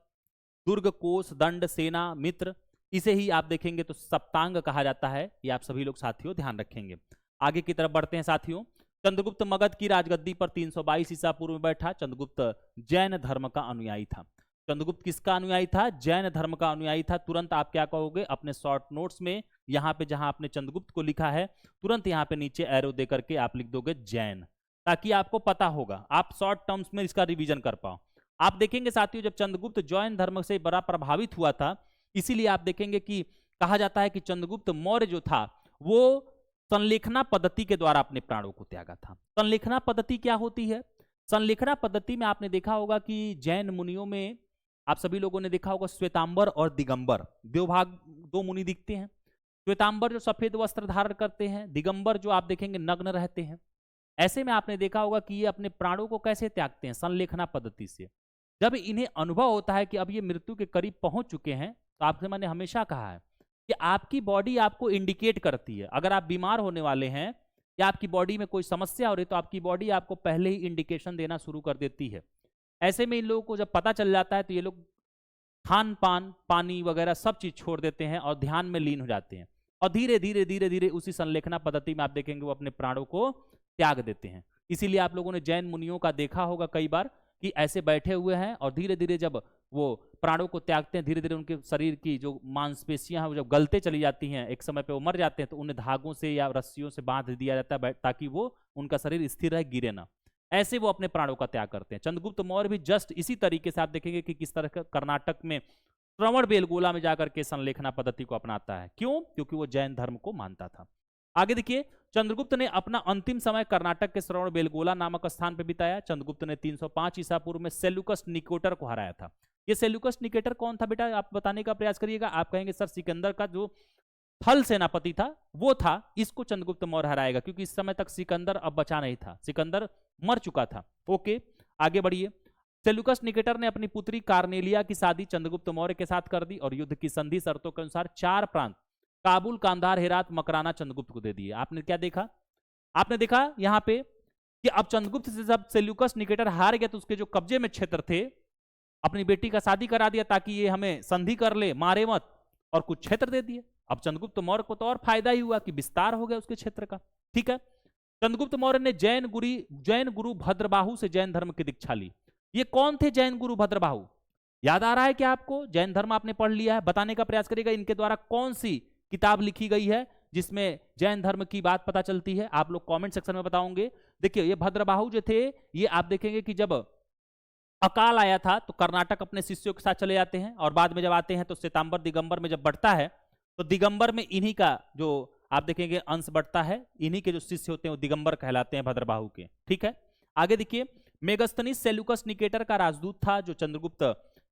दुर्ग, कोष, दंड, सेना, मित्र। इसे ही आप देखेंगे तो सप्तांग कहा जाता है। ये आप सभी लोग साथियों ध्यान रखेंगे। आगे की तरफ बढ़ते हैं साथियों। चंद्रगुप्त मगध की राजगद्दी पर 322 ईसा पूर्व में बैठा। चंद्रगुप्त जैन धर्म का अनुयायी था। चंद्रगुप्त किसका अनुयायी था? जैन धर्म का अनुयायी था। तुरंत आप क्या कहोगे अपने शॉर्ट नोट्स में, यहाँ पे जहां आपने चंद्रगुप्त को लिखा है, तुरंत यहाँ पे नीचे एरो दे करके आप लिख दोगे जैन, ताकि आपको पता होगा, आप शॉर्ट टर्म्स में इसका रिवीजन कर पाओ। आप देखेंगे साथियों जब चंद्रगुप्त जैन धर्म से बड़ा प्रभावित हुआ था, इसीलिए आप देखेंगे कि कहा जाता है कि चंद्रगुप्त मौर्य जो था वो संलेखना पद्धति के द्वारा अपने प्राणों को त्यागा था। संलेखना पद्धति क्या होती है? संलेखना पद्धति में आपने देखा होगा कि जैन मुनियों में आप सभी लोगों ने देखा होगा श्वेतांबर और दिगंबर, दो मुनि दिखते हैं। श्वेतांबर जो सफेद वस्त्र धारण करते हैं, दिगंबर जो आप देखेंगे नग्न रहते हैं। ऐसे में आपने देखा होगा कि ये अपने प्राणों को कैसे त्यागते हैं? संलेखना पद्धति से। जब इन्हें अनुभव होता है कि अब ये मृत्यु के करीब पहुंच चुके हैं, तो आपसे मैंने हमेशा कहा है कि आपकी बॉडी आपको इंडिकेट करती है। अगर आप बीमार होने वाले हैं या आपकी बॉडी में कोई समस्या हो रही है, तो आपकी बॉडी आपको पहले ही इंडिकेशन देना शुरू कर देती है। ऐसे में इन लोगों को जब पता चल जाता है तो ये लोग खान पान, पानी वगैरह सब चीज छोड़ देते हैं और ध्यान में लीन हो जाते हैं, और धीरे धीरे धीरे धीरे उसी संलेखना पद्धति में आप देखेंगे वो अपने प्राणों को त्याग देते हैं। इसीलिए आप लोगों ने जैन मुनियों का देखा होगा कई बार कि ऐसे बैठे हुए हैं और धीरे धीरे जब वो प्राणों को त्यागते हैं, धीरे धीरे उनके शरीर की जो मांसपेशियां हैं वो जब गलते चली जाती हैं, एक समय पे वो मर जाते हैं, तो उन्हें धागों से या रस्सियों से बांध दिया जाता है ताकि वो उनका शरीर स्थिर रहे, गिरे ना। ऐसे वो अपने प्राणों का त्याग करते हैं। चंद्रगुप्त मौर्य भी जस्ट इसी तरीके से आप देखेंगे कि किस तरह कर्नाटक में श्रवण बेलगोला में जाकर के संलेखना पद्धति को अपनाता है। क्यों? क्योंकि वो जैन धर्म को मानता था। आगे देखिए, चंद्रगुप्त ने अपना अंतिम समय कर्नाटक के श्रवण बेलगोला नामक स्थान पर बिताया। चंद्रगुप्त ने 305 ईसा पूर्व में सेल्यूकस निकेटर को हराया था। ये सेल्यूकस निकेटर कौन था बेटा? आप बताने का प्रयास करिएगा। आप कहेंगे सर सिकंदर का जो थल सेनापति था वो था, इसको चंद्रगुप्त मौर्य हराएगा, क्योंकि इस समय तक सिकंदर अब बचा नहीं था, सिकंदर मर चुका था। ओके, आगे बढ़िए। सेल्यूकस निकेटर ने अपनी पुत्री कार्नेलिया की शादी चंद्रगुप्त मौर्य के साथ कर दी और युद्ध की संधि शर्तों के अनुसार 4 प्रांत काबुल, कांधार, हेरात, मकराना चंद्रगुप्त को दे दिए। आपने क्या देखा? आपने देखा यहां पे कि अब चंद्रगुप्त से जब सेल्यूकस निकेटर हार गया तो उसके जो कब्जे में क्षेत्र थे, अपनी बेटी का शादी करा दिया ताकि ये हमें संधि कर ले, मारे मत, और कुछ क्षेत्र दे दिए। अब चंद्रगुप्त मौर्य को तो और फायदा ही हुआ कि विस्तार हो गया उसके क्षेत्र का। ठीक है। चंद्रगुप्त मौर्य ने जैन गुरु भद्रबाहु से जैन धर्म की दीक्षा ली। ये कौन थे जैन गुरु भद्रबाहु? याद आ रहा है क्या आपको? जैन धर्म आपने पढ़ लिया है, बताने का प्रयास करिएगा इनके द्वारा कौन सी किताब लिखी गई है जिसमें जैन धर्म की बात पता चलती है। आप लोग कमेंट सेक्शन में बताओगे। देखिए ये भद्रबाहु जो थे, ये आप देखेंगे कि जब अकाल आया था तो कर्नाटक अपने शिष्यों के साथ चले जाते हैं और बाद में जब आते हैं तो श्वेतांबर दिगंबर में जब बढ़ता है तो दिगंबर में इन्हीं का जो आप देखेंगे अंश बढ़ता है, इन्हीं के जो शिष्य होते हैं वो दिगंबर कहलाते हैं भद्रबाहु के। ठीक है। आगे देखिए, मेगस्थनीज सेल्यूकस निकेटर का राजदूत था जो चंद्रगुप्त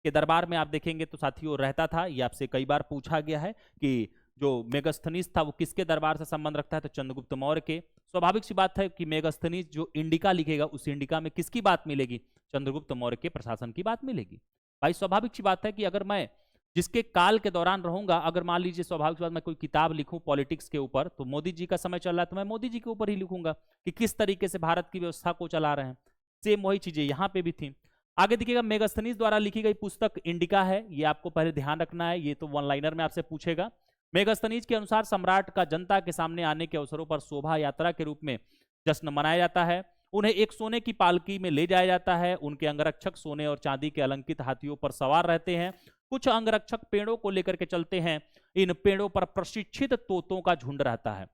के दरबार में आप देखेंगे तो साथियों रहता था। ये आपसे कई बार पूछा गया है कि जो मेगस्थनीज था वो किसके दरबार से संबंध रखता है, तो चंद्रगुप्त मौर्य के। स्वाभाविक सी बात है कि मेगस्थनीज जो इंडिका लिखेगा उस इंडिका में किसकी बात मिलेगी? चंद्रगुप्त मौर्य के प्रशासन की बात मिलेगी। भाई स्वाभाविक सी बात है कि अगर मैं जिसके काल के दौरान रहूंगा, अगर मान लीजिए स्वाभाविक बात मैं कोई किताब लिखूं पॉलिटिक्स के ऊपर, तो मोदी जी का समय चल रहा है तो मैं मोदी जी के ऊपर ही लिखूंगा कि किस तरीके से भारत की व्यवस्था को चला रहे हैं। सेम वही चीजें यहाँ पे भी थी। आगे देखिएगा, मेगस्थनीज द्वारा लिखी गई पुस्तक इंडिका है, ये आपको पहले ध्यान रखना है, ये तो वन लाइनर में आपसे पूछेगा। मेगस्थनीज के अनुसार सम्राट का जनता के सामने आने के अवसरों पर शोभा यात्रा के रूप में जश्न मनाया जाता है। उन्हें एक सोने की पालकी में ले जाया जाता है। उनके अंगरक्षक सोने और चांदी के अलंकृत हाथियों पर सवार रहते हैं। कुछ अंगरक्षक पेड़ों को लेकर के चलते हैं। इन पेड़ों पर प्रशिक्षित तोतों का झुंड रहता है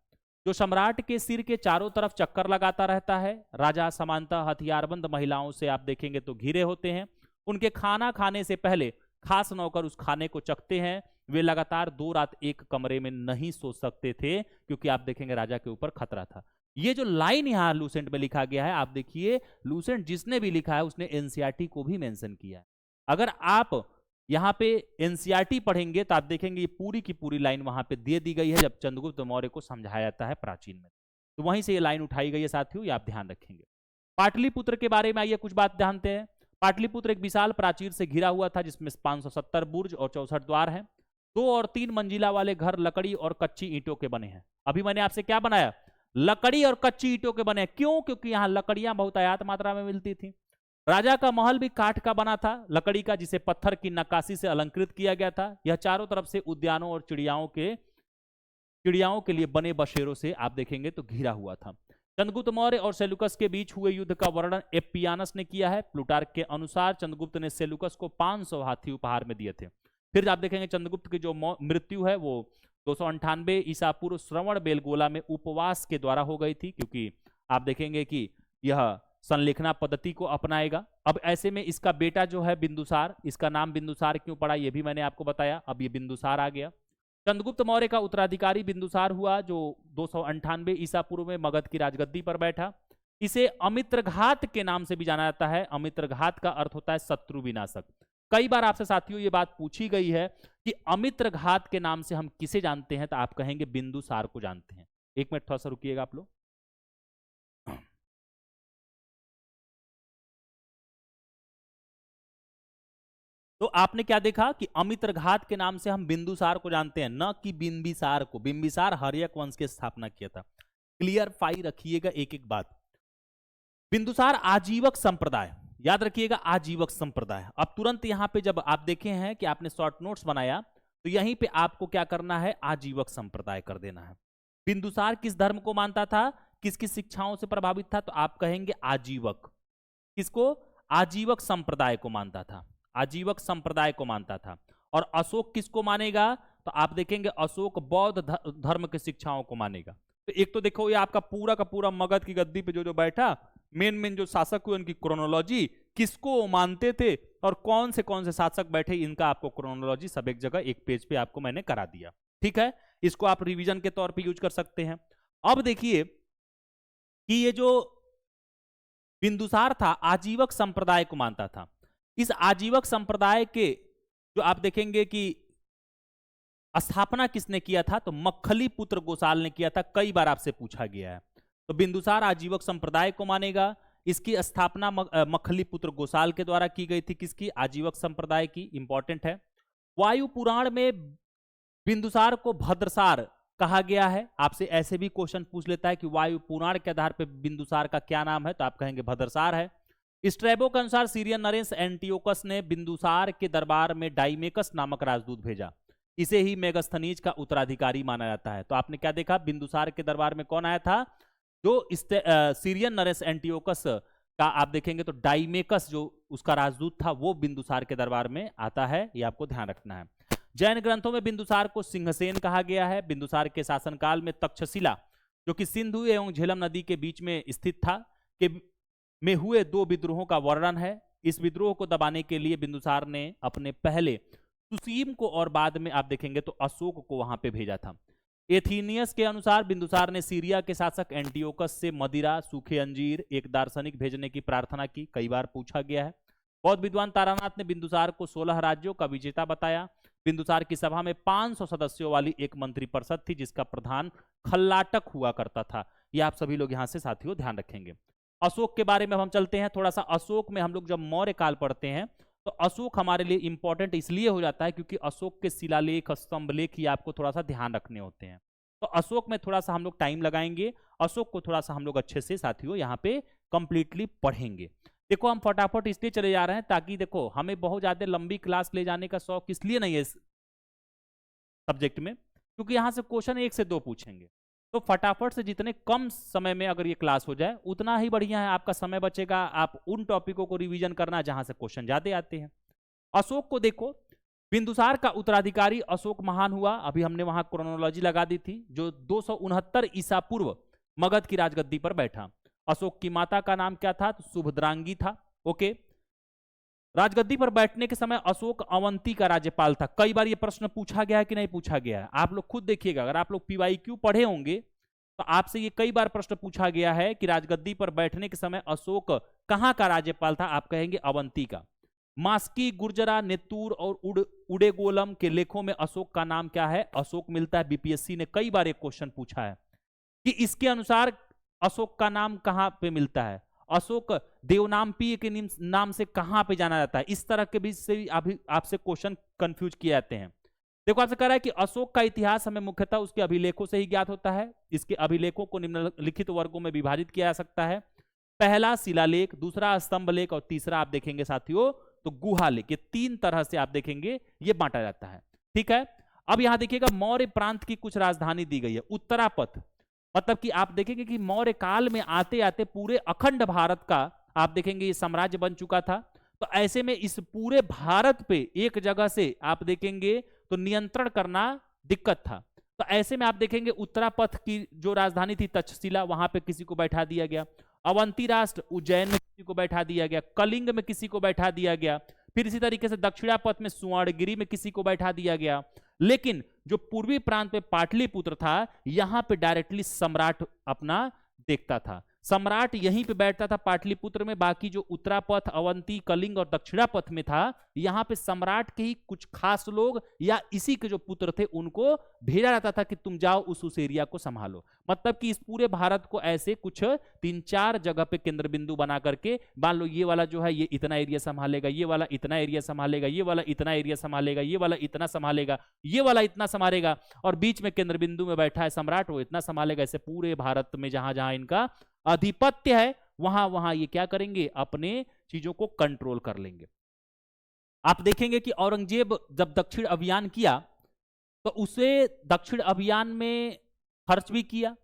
जो सम्राट के सिर के चारों तरफ चक्कर लगाता रहता है। राजा समानतः हथियारबंद महिलाओं से आप देखेंगे तो घिरे होते हैं। उनके खाना खाने से पहले खास नौकर उस खाने को चखते हैं। वे लगातार 2 रात एक कमरे में नहीं सो सकते थे क्योंकि आप देखेंगे राजा के ऊपर खतरा था। ये जो लाइन यहाँ लूसेंट में लिखा गया है, आप देखिए लूसेंट जिसने भी लिखा है उसने एनसीईआरटी को भी मेंशन किया है। अगर आप यहाँ पे एनसीईआरटी पढ़ेंगे तो आप देखेंगे ये पूरी की पूरी लाइन वहां पे दे दी गई है जब चंद्रगुप्त मौर्य को समझाया जाता है प्राचीन में, तो वहीं से ये लाइन उठाई गई है साथियों, ये आप ध्यान रखेंगे। पाटलिपुत्र के बारे में आइए कुछ बात जानते हैं। पाटलिपुत्र एक विशाल प्राचीर से घिरा हुआ था जिसमें 570 बुर्ज और 64 द्वार हैं। 2 और 3 मंजिला वाले घर लकड़ी और कच्ची ईंटों के बने हैं। अभी मैंने आपसे क्या बनाया? लकड़ी और कच्ची ईंटों के बने। क्यों? क्योंकि यहाँ लकड़ियां बहुत आयात मात्रा में मिलती थी। राजा का महल भी काठ का बना था, लकड़ी का, जिसे पत्थर की नक्काशी से अलंकृत किया गया था। यह चारों तरफ से उद्यानों और चिड़ियाओं के लिए बने बसेरों से आप देखेंगे तो घिरा हुआ था। चंद्रगुप्त मौर्य और सेल्यूकस के बीच हुए युद्ध का वर्णन एप्पियानस ने किया है। प्लूटार्क के अनुसार चंद्रगुप्त ने सेल्यूकस को 500 हाथी उपहार में दिए थे। फिर आप देखेंगे चंद्रगुप्त की जो मृत्यु है वो 298 ईसा पूर्व श्रवण बेलगोला में उपवास के द्वारा हो गई थी, क्योंकि आप देखेंगे कि यह संलेखना पद्धति को अपनाएगा। अब ऐसे में इसका बेटा जो है बिंदुसार, इसका नाम बिंदुसार क्यों पड़ा ये भी मैंने आपको बताया। अब ये बिंदुसार आ गया। चंद्रगुप्त मौर्य का उत्तराधिकारी बिंदुसार हुआ जो 298 ईसा पूर्व में मगध की राजगद्दी पर बैठा। इसे अमित्रघात के नाम से भी जाना जाता है। अमित्रघात का अर्थ होता है शत्रु विनाशक। कई बार आपसे साथियों ये बात पूछी गई है कि अमित्रघात के नाम से हम किसे जानते हैं, तो आप कहेंगे बिंदुसार को जानते हैं। एक मिनट थोड़ा सा रुकिएगा आप लोग। तो आपने क्या देखा कि अमित्रघात के नाम से हम बिंदुसार को जानते हैं, न कि बिंबिसार को। बिंबिसार हर्यक वंश की स्थापना किया था। क्लियरफाई रखिएगा एक एक बात। बिंदुसार आजीवक संप्रदाय, याद रखिएगा आजीवक संप्रदाय। अब तुरंत यहां पे जब आप देखे हैं कि आपने शॉर्ट नोट्स बनाया तो यहीं पे आपको क्या करना है, आजीवक संप्रदाय कर देना है। बिंदुसार किस धर्म को मानता था, किस किस शिक्षाओं से प्रभावित था, तो आप कहेंगे आजीवक। किसको? आजीवक संप्रदाय को मानता था। आजीवक संप्रदाय को मानता था। और अशोक किसको मानेगा, तो आप देखेंगे अशोक बौद्ध धर्म की शिक्षाओं को मानेगा। तो एक तो देखो ये आपका पूरा का पूरा मगध की गद्दी पे जो बैठा मेन जो शासक हुए उनकी क्रोनोलॉजी किसको मानते थे और कौन से शासक बैठे, इनका आपको क्रोनोलॉजी सब एक जगह एक पेज पे आपको मैंने करा दिया। ठीक है, इसको आप रिवीजन के तौर पे यूज कर सकते हैं। अब देखिए कि ये जो बिंदुसार था आजीवक संप्रदाय को मानता था। इस आजीवक संप्रदाय के जो आप देखेंगे कि स्थापना किसने किया था, तो मक्खली पुत्र गोसाल ने किया था। कई बार आपसे पूछा गया है। तो बिंदुसार आजीवक संप्रदाय को मानेगा। इसकी स्थापना मखलीपुत्र गोसाल के द्वारा की गई थी। किसकी? आजीवक संप्रदाय की। इंपॉर्टेंट है। वायु पुराण में बिंदुसार को भद्रसार कहा गया है। आपसे ऐसे भी क्वेश्चन पूछ लेता है कि वायु पुराण के आधार पर बिंदुसार का क्या नाम है, तो आप कहेंगे भद्रसार है। स्ट्रैबो के अनुसार सीरियन नरेश एंटियोकस ने बिंदुसार के दरबार में डाइमेकस नामक राजदूत भेजा। इसे ही मेगास्थनीज का उत्तराधिकारी माना जाता है। तो आपने क्या देखा? बिंदुसार के दरबार में कौन आया था? जो सीरियन नरेश एंटियोकस का आप देखेंगे तो डाइमेकस जो उसका राजदूत था वो बिंदुसार के दरबार में आता है। ये आपको ध्यान रखना है। जैन ग्रंथों में बिंदुसार को सिंहसेन कहा गया है। बिंदुसार के शासनकाल में तक्षशिला, जो कि सिंधु एवं झेलम नदी के बीच में स्थित था, के में हुए 2 विद्रोहों का वर्णन है। इस विद्रोह को दबाने के लिए बिंदुसार ने अपने पहले सुसीम को और बाद में आप देखेंगे तो अशोक को वहां पे भेजा था। एथीनियस के अनुसार बिंदुसार ने सीरिया के शासक एंटियोकस से मदिरा, सूखे अंजीर, एक दार्शनिक भेजने की प्रार्थना की। कई बार पूछा गया है। बौद्ध विद्वान तारानाथ ने बिंदुसार को 16 राज्यों का विजेता बताया। बिंदुसार की सभा में 500 सदस्यों वाली एक मंत्रिपरिषद थी, जिसका प्रधान खल्लाटक हुआ करता था। यह आप सभी लोग यहां से साथियों ध्यान रखेंगे। अशोक के बारे में हम चलते हैं थोड़ा सा। अशोक में हम लोग जब मौर्य काल पढ़ते हैं तो अशोक हमारे लिए इंपॉर्टेंट इसलिए हो जाता है क्योंकि अशोक के शिलालेख, स्तंभलेख ही आपको थोड़ा सा ध्यान रखने होते हैं। तो अशोक में थोड़ा सा हम लोग टाइम लगाएंगे। अशोक को थोड़ा सा हम लोग अच्छे से साथियों यहाँ पे कंप्लीटली पढ़ेंगे। देखो हम फटाफट इसलिए चले जा रहे हैं ताकि देखो हमें बहुत ज्यादा लंबी क्लास ले जाने का शौक इसलिए नहीं है इस सब्जेक्ट में, क्योंकि यहाँ से क्वेश्चन 1 से 2 पूछेंगे। तो फटाफट से जितने कम समय में अगर ये क्लास हो जाए उतना ही बढ़िया है। आपका समय बचेगा, आप उन टॉपिकों को रिवीजन करना जहां से क्वेश्चन ज्यादा आते हैं। अशोक को देखो, बिंदुसार का उत्तराधिकारी अशोक महान हुआ। अभी हमने वहां क्रोनोलॉजी लगा दी थी। जो 269 ईसा पूर्व मगध की राजगद्दी पर बैठा। अशोक की माता का नाम क्या था? तो सुभद्रांगी था। ओके। राजगद्दी पर बैठने के समय अशोक अवंती का राज्यपाल था। कई बार ये प्रश्न पूछा गया है कि नहीं पूछा गया है? आप लोग खुद देखिएगा, अगर आप लोग PYQ पढ़े होंगे तो आपसे ये कई बार प्रश्न पूछा गया है कि राजगद्दी पर बैठने के समय अशोक कहां का राज्यपाल था? आप कहेंगे अवंती का। मास्की, गुर्जरा, नेतूर और उडेगोलम के लेखों में अशोक का नाम क्या है? अशोक मिलता है। BPSC ने कई बार एक क्वेश्चन पूछा है कि इसके अनुसार अशोक का नाम कहां पे मिलता है? अशोक देवनामपीय के नाम से कहां पे जाना जाता है? इस तरह के बीच से आपसे क्वेश्चन कंफ्यूज किए जाते हैं। देखो आपसे कह रहा है कि अशोक का इतिहास हमें मुख्यतः उसके अभिलेखों से ही ज्ञात होता है। इसके अभिलेखों को निम्नलिखित वर्गों में विभाजित किया जा सकता है। पहला शिलालेख, दूसरा स्तंभलेख और तीसरा आप देखेंगे साथियों तो गुहालेख। ये 3 तरह से आप देखेंगे ये बांटा जाता है। ठीक है। अब यहां देखिएगा मौर्य प्रांत की कुछ राजधानी दी गई है। उत्तरापथ, मतलब कि आप देखेंगे कि मौर्य काल में आते आते पूरे अखंड भारत का आप देखेंगे ये साम्राज्य बन चुका था। तो ऐसे में इस पूरे भारत पे एक जगह से आप देखेंगे तो नियंत्रण करना दिक्कत था। तो ऐसे में आप देखेंगे उत्तरापथ की जो राजधानी थी तक्षशिला, वहां पे किसी को बैठा दिया गया। अवंती राष्ट्र उज्जैन में किसी को बैठा दिया गया। कलिंग में किसी को बैठा दिया गया। फिर इसी तरीके से दक्षिणापथ में सुवर्णगिरी में किसी को बैठा दिया गया। लेकिन जो पूर्वी प्रांत में पाटलिपुत्र था, यहां पे डायरेक्टली सम्राट अपना देखता था। सम्राट यहीं पे बैठता था पाटलिपुत्र में। बाकी जो उत्तरापथ, अवंती, कलिंग और दक्षिणापथ में था, यहां पे सम्राट के ही कुछ खास लोग या इसी के जो पुत्र थे उनको भेजा जाता था कि तुम जाओ उस एरिया को संभालो। मतलब कि इस पूरे भारत को ऐसे कुछ 3-4 जगह पे केंद्र बिंदु बना करके, मान लो ये वाला जो है ये इतना एरिया संभालेगा, ये वाला इतना एरिया संभालेगा, ये वाला इतना एरिया संभालेगा, ये वाला इतना संभालेगा, ये वाला इतना संभालेगा, और बीच में केंद्र बिंदु में बैठा है सम्राट, वो इतना संभालेगा। ऐसे पूरे भारत में जहां जहां इनका आधिपत्य है वहां वहां ये क्या करेंगे? अपने चीजों को कंट्रोल कर लेंगे। आप देखेंगे कि औरंगजेब जब दक्षिण अभियान किया तो उसे दक्षिण अभियान में खर्च भी किया,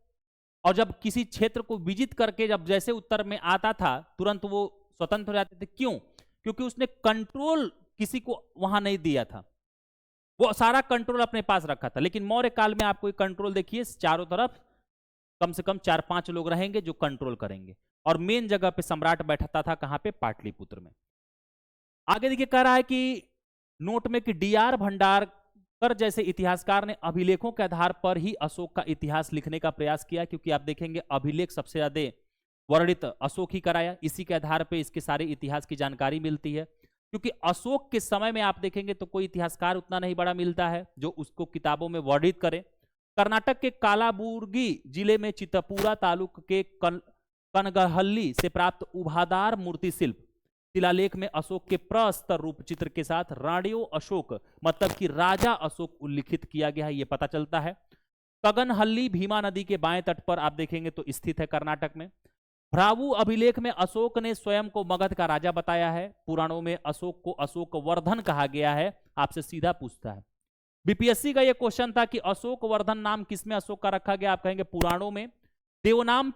और जब किसी क्षेत्र को विजिट करके जब जैसे उत्तर में आता था तुरंत वो स्वतंत्र हो जाते थे। क्यों? क्योंकि उसने कंट्रोल किसी को वहां नहीं दिया था, वो सारा कंट्रोल अपने पास रखा था। लेकिन मौर्य काल में आपको कंट्रोल देखिए, चारों तरफ कम से कम 4-5 लोग रहेंगे जो कंट्रोल करेंगे, और मेन जगह पे सम्राट बैठता था कहां पे? पाटलिपुत्र में। आगे देखिए कह रहा है कि नोट में कि DR भंडारकर जैसे इतिहासकार ने अभिलेखों के आधार पर ही अशोक का इतिहास लिखने का प्रयास किया, क्योंकि आप देखेंगे अभिलेख सबसे ज्यादा वर्णित अशोक ही कराया। इसी के आधार पर इसके सारे इतिहास की जानकारी मिलती है। क्योंकि अशोक के समय में आप देखेंगे तो कोई इतिहासकार उतना नहीं बड़ा मिलता है जो उसको किताबों में वर्णित करे। कर्नाटक के कालाबुर्गी जिले में चित्तपूरा तालुक के कनगहल्ली से प्राप्त उभादार मूर्ति शिल्प शिलालेख में अशोक के प्रस्तर रूप चित्र के साथ राणियो अशोक मतलब कि राजा अशोक उल्लिखित किया गया है, ये पता चलता है। कगनहल्ली भीमा नदी के बाएं तट पर आप देखेंगे तो स्थित है कर्नाटक में। भ्रावु अभिलेख में अशोक ने स्वयं को मगध का राजा बताया है। पुराणों में अशोक को अशोक वर्धन कहा गया है। आपसे सीधा पूछता है, बीपीएससी का यह क्वेश्चन था कि अशोक वर्धन नाम किसमें अशोक का रखा गया, आप कहेंगे पुराणों में। देवनाम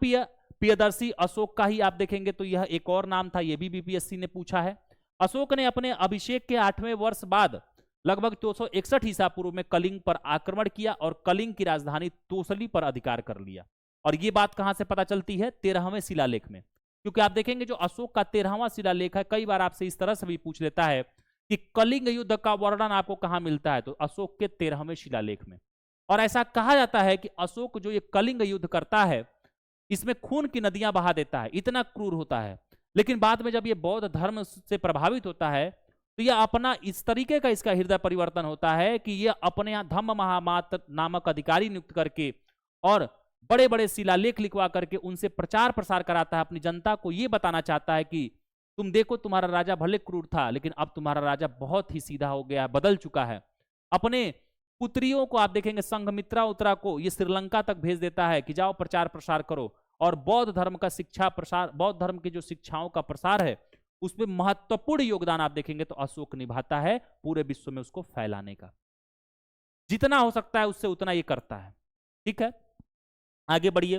प्रियदर्शी अशोक का ही आप देखेंगे तो यह एक और नाम था, यह भी बीपीएससी ने पूछा है। अशोक ने अपने अभिषेक के 8वें वर्ष बाद लगभग 261 ईसा पूर्व में कलिंग पर आक्रमण किया और कलिंग की राजधानी तोसली पर अधिकार कर लिया। और ये बात कहां से पता चलती है, 13वें शिलालेख में। क्योंकि आप देखेंगे जो अशोक का 13वां शिलालेख है, कई बार आपसे इस तरह से भी पूछ लेता है कि कलिंग युद्ध का वर्णन आपको कहां मिलता है, तो अशोक के 13वें शिलालेख में। और ऐसा कहा जाता है कि अशोक जो ये कलिंग युद्ध करता है इसमें खून की नदियां बहा देता है, इतना क्रूर होता है। लेकिन बाद में जब ये बौद्ध धर्म से प्रभावित होता है तो यह अपना इस तरीके का इसका हृदय परिवर्तन होता है कि यह अपने यहां धम्म महामात्र नामक अधिकारी नियुक्त करके और बड़े बड़े शिलालेख लिखवा करके उनसे प्रचार प्रसार कराता है। अपनी जनता को यह बताना चाहता है कि तुम देखो, तुम्हारा राजा भले क्रूर था लेकिन अब तुम्हारा राजा बहुत ही सीधा हो गया, बदल चुका है। अपने पुत्रियों को आप देखेंगे संघमित्रा उत्तरा को ये श्रीलंका तक भेज देता है कि जाओ प्रचार प्रसार करो। और बौद्ध धर्म का शिक्षा प्रसार, बौद्ध धर्म की जो शिक्षाओं का प्रसार है उसमें महत्वपूर्ण योगदान आप देखेंगे तो अशोक निभाता है, पूरे विश्व में उसको फैलाने का। जितना हो सकता है उससे उतना ये करता है। ठीक है, आगे बढ़िए।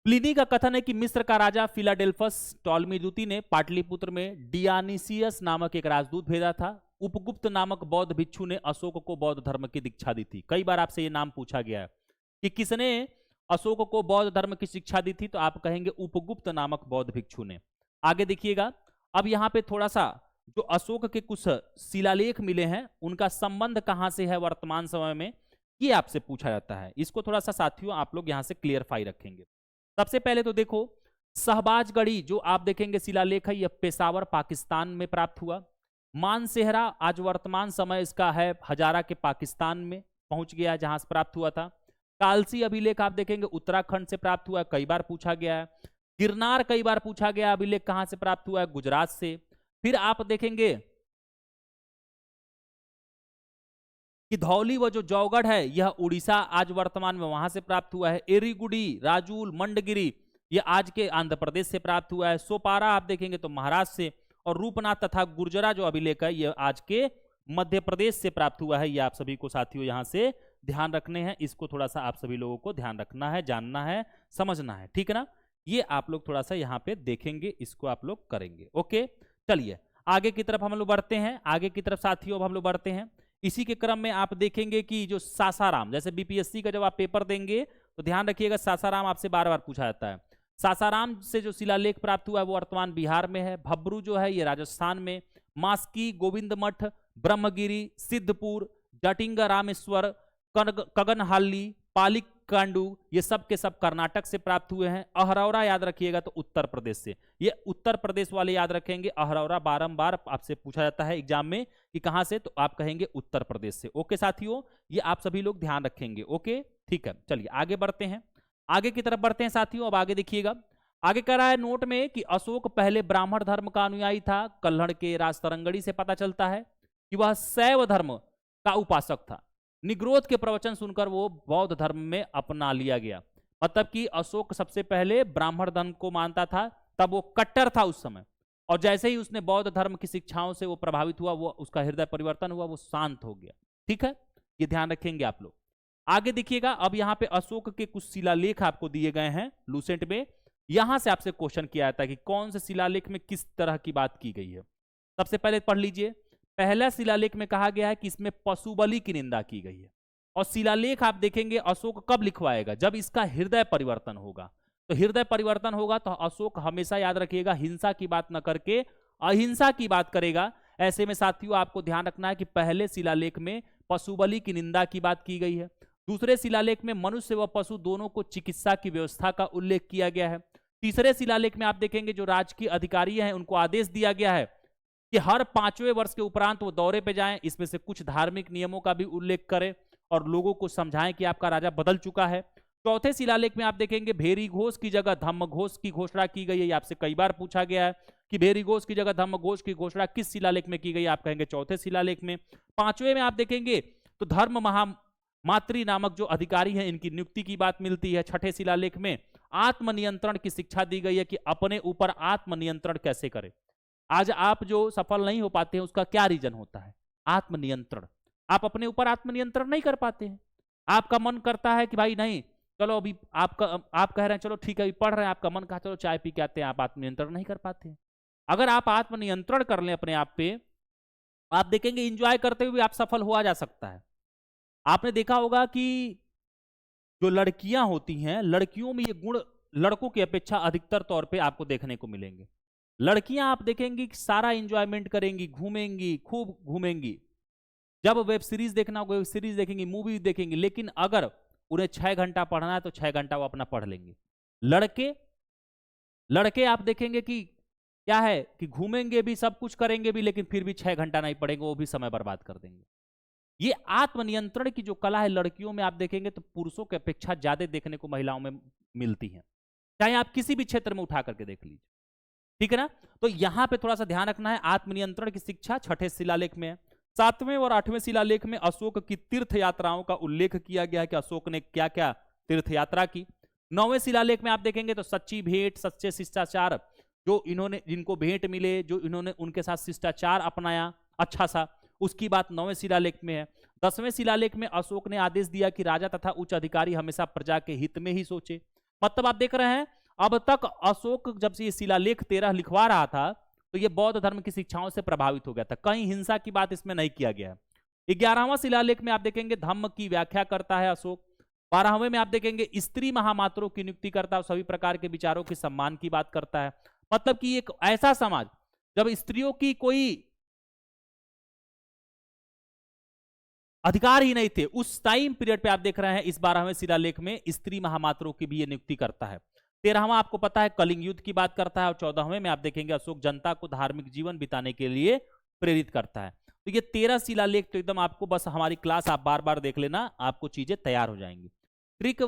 प्लिनी का कथन है कि मिस्र का राजा फिलाडेल्फस टॉलमी द्वितीय ने पाटलिपुत्र में डियानिसियस नामक एक राजदूत भेजा था। उपगुप्त नामक बौद्ध भिक्षु ने अशोक को बौद्ध धर्म की दीक्षा दी थी। कई बार आपसे ये नाम पूछा गया है कि किसने अशोक को बौद्ध धर्म की शिक्षा दी थी, तो आप कहेंगे उपगुप्त नामक बौद्ध भिक्षु ने। आगे देखिएगा, अब यहां पे थोड़ा सा जो अशोक के कुछ शिलालेख मिले हैं उनका संबंध कहां से है वर्तमान समय में, ये आपसे पूछा जाता है। इसको थोड़ा सा साथियों आप लोग यहां से क्लियरफाई रखेंगे। सबसे पहले तो देखो, शहबाजगढ़ी जो आप देखेंगे शिलालेख है, यह पेशावर पाकिस्तान में प्राप्त हुआ। मानसेहरा आज वर्तमान समय इसका है हजारा के पाकिस्तान में पहुंच गया, जहां से प्राप्त हुआ था। कालसी अभिलेख आप देखेंगे उत्तराखंड से प्राप्त हुआ है, कई बार पूछा गया है। गिरनार कई बार पूछा गया, अभिलेख कहां से प्राप्त हुआ है, गुजरात से। फिर आप देखेंगे कि धौली व जो जौगढ़ है यह उड़ीसा आज वर्तमान में वहां से प्राप्त हुआ है। एरीगुड़ी, राजूल, मंडगिरी यह आज के आंध्र प्रदेश से प्राप्त हुआ है। सोपारा आप देखेंगे तो महाराष्ट्र से। और रूपनाथ तथा गुर्जरा जो अभिलेख है यह आज के मध्य प्रदेश से प्राप्त हुआ है। यह आप सभी को साथियों यहां से ध्यान रखने हैं, इसको थोड़ा सा आप सभी लोगों को ध्यान रखना है, जानना है, समझना है। ठीक है ना, ये आप लोग थोड़ा सा यहाँ पे देखेंगे, इसको आप लोग करेंगे। ओके, चलिए आगे की तरफ हम लोग बढ़ते हैं। आगे की तरफ साथियों अब हम लोग बढ़ते हैं। इसी के क्रम में आप देखेंगे कि जो सासाराम, जैसे बीपीएससी का जब आप पेपर देंगे तो ध्यान रखिएगा सासाराम आपसे बार बार पूछा जाता है। सासाराम से जो शिलालेख प्राप्त हुआ है वो वर्तमान बिहार में है। भब्रू जो है ये राजस्थान में। मास्की, गोविंद मठ, ब्रह्मगिरी, सिद्धपुर, जटिंगा रामेश्वर, कगनहाली, पालिक कांडू ये सब के सब कर्नाटक से प्राप्त हुए हैं। अहरौरा याद रखिएगा तो उत्तर प्रदेश से। ये उत्तर प्रदेश वाले याद रखेंगे। अहरौरा बारंबार आपसे पूछा जाता है एग्जाम में कि कहां से, तो आप कहेंगे उत्तर प्रदेश से। ओके साथियों, ये आप सभी लोग ध्यान रखेंगे। ओके ठीक है, चलिए आगे बढ़ते हैं। आगे की तरफ बढ़ते हैं साथियों। अब आगे देखिएगा, आगे कह रहा है नोट में कि अशोक पहले ब्राह्मण धर्म का अनुयायी था। कल्हड़ के राजतरंगड़ी से पता चलता है कि वह शैव धर्म का उपासक था। निग्रोध के प्रवचन सुनकर वो बौद्ध धर्म में अपना लिया गया। मतलब कि अशोक सबसे पहले ब्राह्मण धर्म को मानता था, तब वो कट्टर था उस समय, और जैसे ही उसने बौद्ध धर्म की शिक्षाओं से वो प्रभावित हुआ, वो उसका हृदय परिवर्तन हुआ, वो शांत हो गया। ठीक है, ये ध्यान रखेंगे आप लोग। आगे देखिएगा, अब यहाँ पे अशोक के कुछ शिलालेख आपको दिए गए हैं लूसेंट में। यहां से आपसे क्वेश्चन किया जाता है कि कौन से शिलालेख में किस तरह की बात की गई है। सबसे पहले पढ़ लीजिए। पहला शिलालेख में कहा गया है कि इसमें पशु बलि की निंदा की गई है। और शिलालेख आप देखेंगे अशोक कब लिखवाएगा, जब इसका हृदय परिवर्तन होगा। तो हृदय परिवर्तन होगा तो अशोक हमेशा याद रखिएगा हिंसा की बात न करके अहिंसा की बात करेगा। ऐसे में साथियों आपको ध्यान रखना है कि पहले शिलालेख में पशु बलि की निंदा की बात की गई है। दूसरे शिलालेख में मनुष्य व पशु दोनों को चिकित्सा की व्यवस्था का उल्लेख किया गया है। तीसरे शिलालेख में आप देखेंगे जो राजकीय अधिकारी हैं उनको आदेश दिया गया है कि हर 5वें वर्ष के उपरांत वो दौरे पे जाएं। इसमें से कुछ धार्मिक नियमों का भी उल्लेख करें और लोगों को समझाएं कि आपका राजा बदल चुका है। चौथे शिलालेख में आप देखेंगे भेरी घोष की जगह धम्म घोष की घोषणा की गई है। ये आपसे कई बार पूछा गया है कि भेरी घोष की जगह धम्म घोष की घोषणा किस शिलालेख में की गई, आप कहेंगे चौथे शिलालेख में। पांचवें में आप देखेंगे तो धर्म महामात्री नामक जो अधिकारी हैं इनकी नियुक्ति की बात मिलती है। छठे शिलालेख में आत्मनियंत्रण की शिक्षा दी गई है कि अपने ऊपर आत्मनियंत्रण कैसे करें। आज आप जो सफल नहीं हो पाते हैं उसका क्या रीजन होता है? आत्मनियंत्रण। आप अपने ऊपर आत्मनियंत्रण नहीं कर पाते हैं। आपका मन करता है कि भाई नहीं चलो अभी आप कह रहे हैं चलो ठीक है अभी पढ़ रहे हैं, आपका मन कहा चलो चाय पी के आते हैं, आप आत्मनियंत्रण नहीं कर पाते हैं। अगर आप आत्मनियंत्रण कर लें अपने आप पे, आप देखेंगे इंजॉय करते हुए आप सफल हुआ जा सकता है। आपने देखा होगा कि जो लड़कियां होती हैं, लड़कियों में ये गुण लड़कों की अपेक्षा अधिकतर तौर पे आपको देखने को मिलेंगे। लड़कियां आप देखेंगी कि सारा इंजॉयमेंट करेंगी, घूमेंगी, खूब घूमेंगी। जब वेब सीरीज देखना होगा वेब सीरीज देखेंगी, मूवी देखेंगी, लेकिन अगर उन्हें 6 घंटा पढ़ना है तो 6 घंटा वो अपना पढ़ लेंगे। लड़के आप देखेंगे कि क्या है कि घूमेंगे भी, सब कुछ करेंगे भी, लेकिन फिर भी 6 घंटा नहीं पढ़ेंगे, वो भी समय बर्बाद कर देंगे। ये आत्मनियंत्रण की जो कला है लड़कियों में आप देखेंगे तो पुरुषों की अपेक्षा ज्यादा देखने को महिलाओं में मिलती है, चाहे आप किसी भी क्षेत्र में उठा करके देख लीजिए, ठीक है ना। तो यहां पे थोड़ा सा ध्यान रखना है, आत्मनियंत्रण की शिक्षा छठे शिलालेख में है। सातवें और आठवें शिलालेख में अशोक की तीर्थ यात्राओं का उल्लेख किया गया है कि अशोक ने क्या क्या तीर्थ यात्रा की। नौवें शिलालेख में आप देखेंगे तो सच्ची भेंट, सच्चे शिष्टाचार, जो इन्होंने जिनको भेंट मिले, जो इन्होंने उनके साथ शिष्टाचार अपनाया अच्छा सा, उसकी बात नौवें शिलालेख में है। 10वें शिलालेख में अशोक ने आदेश दिया कि राजा तथा उच्च अधिकारी हमेशा प्रजा के हित में ही सोचे। मतलब आप देख रहे हैं अब तक अशोक जब से ये शिलालेख 13 लिखवा रहा था तो ये बौद्ध धर्म की शिक्षाओं से प्रभावित हो गया था, कहीं हिंसा की बात इसमें नहीं किया गया है। 11वां शिलालेख में आप देखेंगे धम्म की व्याख्या करता है अशोक। 12वें में आप देखेंगे स्त्री महामात्रों की नियुक्ति करता है, सभी प्रकार के विचारों के सम्मान की बात करता है। मतलब कि एक ऐसा समाज जब स्त्रियों की कोई अधिकार ही नहीं थे, उस टाइम पीरियड पे आप देख रहे हैं इस 12वें शिलालेख में स्त्री महामात्रों की भी ये नियुक्ति करता है। 13वां आपको पता है कलिंग युद्ध की बात करता है, और 14वें में आप देखेंगे अशोक जनता को धार्मिक जीवन बिताने के लिए प्रेरित करता है। तो ये 13 शिलालेख तो एकदम आपको बस हमारी क्लास आप बार बार देख लेना, आपको चीजें तैयार हो जाएंगी। ट्रिक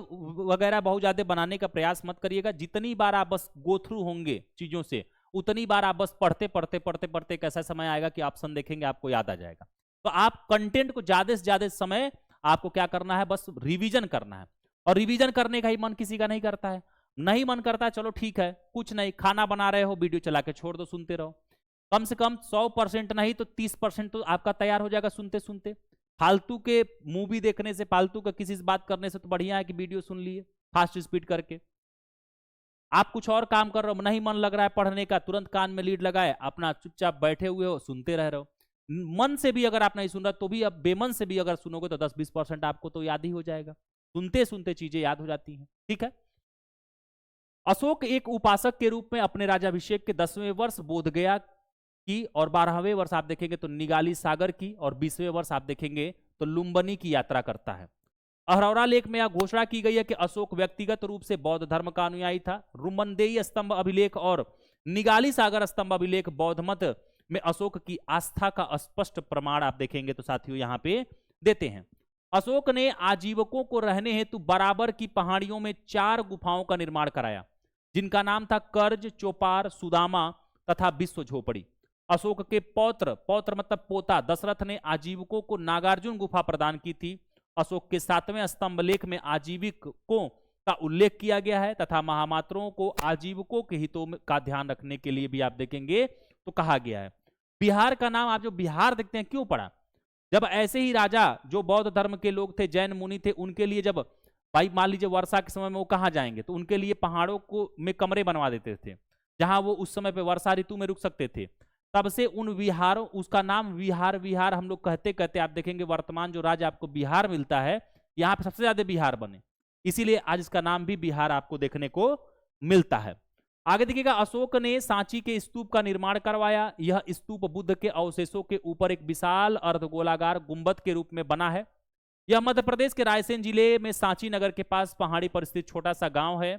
वगैरह बहुत ज्यादा बनाने का प्रयास मत करिएगा, जितनी बार आप बस गो थ्रू होंगे चीजों से उतनी बार आप बस पढ़ते पढ़ते पढ़ते पढ़ते एक ऐसा समय आएगा कि ऑप्शन देखेंगे आपको याद आ जाएगा। तो आप कंटेंट को ज्यादा से ज्यादा समय आपको क्या करना है, बस रिवीजन करना है। और रिवीजन करने का ही मन किसी का नहीं करता है, नहीं मन करता है चलो ठीक है कुछ नहीं, खाना बना रहे हो वीडियो चला के छोड़ दो, सुनते रहो। कम से कम 100% नहीं तो 30% तो आपका तैयार हो जाएगा सुनते सुनते। फालतू के मूवी देखने से, फालतू का किसी से बात करने से तो बढ़िया है कि वीडियो सुन लिए फास्ट स्पीड करके। आप कुछ और काम कर रहे हो, नहीं मन लग रहा है पढ़ने का, तुरंत कान में लीड लगाए अपना चुपचाप बैठे हुए हो, सुनते रह रहे हो। मन से भी अगर आप नहीं सुन रहे तो भी, अब बेमन से भी अगर सुनोगे तो 10-20% आपको तो याद ही हो जाएगा, सुनते सुनते चीजें याद हो जाती हैं, ठीक है। अशोक एक उपासक के रूप में अपने राज्याभिषेक के 10वें वर्ष बोधगया की, और 12वें वर्ष आप देखेंगे तो निगाली सागर की, और 20वें वर्ष आप देखेंगे तो लुम्बिनी की यात्रा करता है। अहरौरा लेख में यह घोषणा की गई है कि अशोक व्यक्तिगत रूप से बौद्ध धर्म का अनुयायी था। रुमनदेई स्तंभ अभिलेख और निगाली सागर स्तंभ अभिलेख बौद्ध मत में अशोक की आस्था का स्पष्ट प्रमाण आप देखेंगे तो साथियों यहां पे देते हैं। अशोक ने आजीवकों को रहने हेतु बराबर की पहाड़ियों में 4 गुफाओं का निर्माण कराया, जिनका नाम था कर्ज, चौपार, सुदामा तथा विश्व झोपड़ी। अशोक के पौत्र मतलब पोता दशरथ ने आजीवकों को नागार्जुन गुफा प्रदान की थी। अशोक के 7वें स्तंभ लेख में आजीविकों का उल्लेख किया गया है तथा महामात्रों को आजीविकों के हितों का ध्यान रखने के लिए भी आप देखेंगे तो कहा गया है। बिहार का नाम आप जो बिहार देखते हैं क्यों पड़ा, जब ऐसे ही राजा जो बौद्ध धर्म के लोग थे, जैन मुनि थे, उनके लिए जब भाई मान लीजिए वर्षा के समय में वो कहाँ जाएंगे, तो उनके लिए पहाड़ों को में कमरे बनवा देते थे जहां वो उस समय पे वर्षा ऋतु में रुक सकते थे। तब से उन विहारों, उसका नाम विहार हम लोग कहते कहते आप देखेंगे वर्तमान जो राज्य आपको बिहार मिलता है, यहाँ पे सबसे ज्यादा बिहार बने, इसीलिए आज इसका नाम भी बिहार आपको देखने को मिलता है। आगे देखिएगा, अशोक ने सांची के स्तूप का निर्माण करवाया। यह स्तूप बुद्ध के अवशेषों के ऊपर एक विशाल अर्धगोलाकार गुंबद के रूप में बना है। यह मध्य प्रदेश के रायसेन जिले में सांची नगर के पास पहाड़ी पर स्थित छोटा सा गांव है।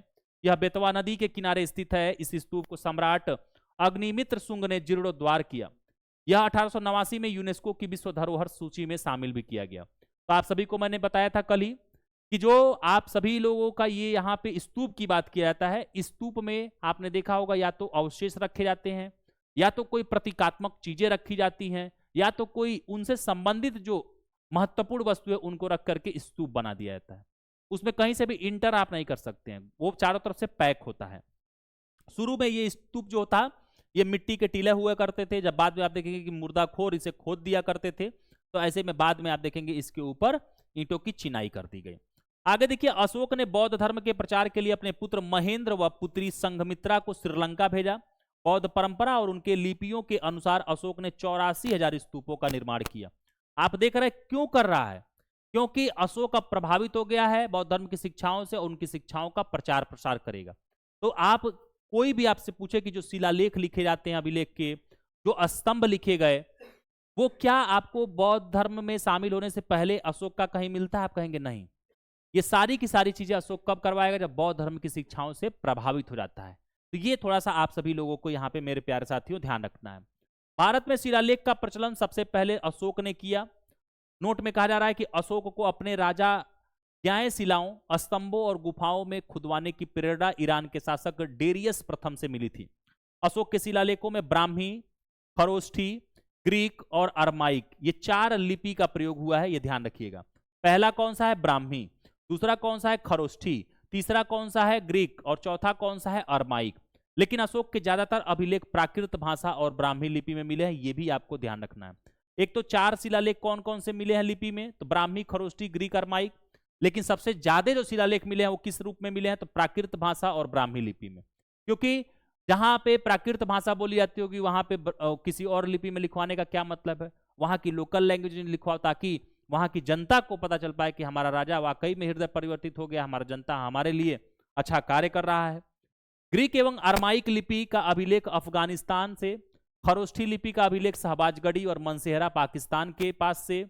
यह बेतवा नदी के किनारे स्थित है। इस स्तूप को सम्राट अग्निमित्र शुंग ने जीर्णोद्धार किया। यह 1889 में यूनेस्को की विश्व धरोहर सूची में शामिल भी किया गया। तो आप सभी को मैंने बताया था कल ही कि जो आप सभी लोगों का ये यहाँ पे स्तूप की बात किया जाता है, स्तूप में आपने देखा होगा या तो अवशेष रखे जाते हैं, या तो कोई प्रतीकात्मक चीजें रखी जाती हैं, या तो कोई उनसे संबंधित जो महत्वपूर्ण वस्तु है उनको रख करके स्तूप बना दिया जाता है। उसमें कहीं से भी इंटर आप नहीं कर सकते हैं, वो चारों तरफ से पैक होता है। शुरू में ये स्तूप जो था ये मिट्टी के टीले हुआ करते थे, जब बाद में आप देखेंगे कि मुर्दाखोर इसे खोद दिया करते थे, तो ऐसे में बाद में आप देखेंगे इसके ऊपर ईंटों की चिनाई कर दी गई। आगे देखिए, अशोक ने बौद्ध धर्म के प्रचार के लिए अपने पुत्र महेंद्र व पुत्री संघमित्रा को श्रीलंका भेजा। बौद्ध परंपरा और उनके लिपियों के अनुसार अशोक ने 84,000 स्तूपों का निर्माण किया। आप देख रहे हैं क्यों कर रहा है, क्योंकि अशोक अब प्रभावित हो गया है बौद्ध धर्म की शिक्षाओं से और उनकी शिक्षाओं का प्रचार प्रसार करेगा। तो आप कोई भी आपसे पूछे कि जो शिलालेख लिखे जाते हैं, अभिलेख के जो स्तंभ लिखे गए, वो क्या आपको बौद्ध धर्म में शामिल होने से पहले अशोक का कहीं मिलता है? आप कहेंगे नहीं। ये सारी की सारी चीजें अशोक कब करवाएगा? जब बौद्ध धर्म की शिक्षाओं से प्रभावित हो जाता है। तो ये थोड़ा सा आप सभी लोगों को यहाँ पे मेरे प्यारे साथियों ध्यान रखना है। भारत में शिलालेख का प्रचलन सबसे पहले अशोक ने किया। नोट में कहा जा रहा है कि अशोक को अपने राजा ज्ञाय शिलाओं, स्तंभों और गुफाओं में खुदवाने की प्रेरणा ईरान के शासक डेरियस प्रथम से मिली थी। अशोक के शिलालेखों में ब्राह्मी, खरोष्ठी, ग्रीक और अरमाइक, ये 4 लिपि का प्रयोग हुआ है, ये ध्यान रखिएगा। पहला कौन सा है? ब्राह्मी। दूसरा कौन सा है? खरोष्ठी। तीसरा कौन सा है? ग्रीक। और चौथा कौन सा है? अरमाइक। लेकिन अशोक के ज्यादातर अभिलेख प्राकृत भाषा और ब्राह्मी लिपि में मिले हैं, ये भी आपको ध्यान रखना है। एक तो 4 शिलालेख कौन कौन से मिले हैं लिपि में? तो ब्राह्मी, खरोष्ठी, ग्रीक, अरमाइक। लेकिन सबसे ज्यादा जो शिलालेख मिले हैं वो किस रूप में मिले हैं? तो प्राकृत भाषा और ब्राह्मी लिपि में। क्योंकि जहां पे प्राकृत भाषा बोली जाती होगी वहां पे किसी और लिपि में लिखवाने का क्या मतलब है? वहां की लोकल लैंग्वेज में लिखवाओ, ताकि वहां की जनता को पता चल पाए कि हमारा राजा वाकई में हृदय परिवर्तित हो गया, हमारा जनता हमारे लिए अच्छा कार्य कर रहा है। ग्रीक एवं अरमाइक लिपि का अभिलेख अफगानिस्तान से, खरोष्ठी लिपि का अभिलेख शहबाजगढ़ी और मनसेहरा पाकिस्तान के पास से,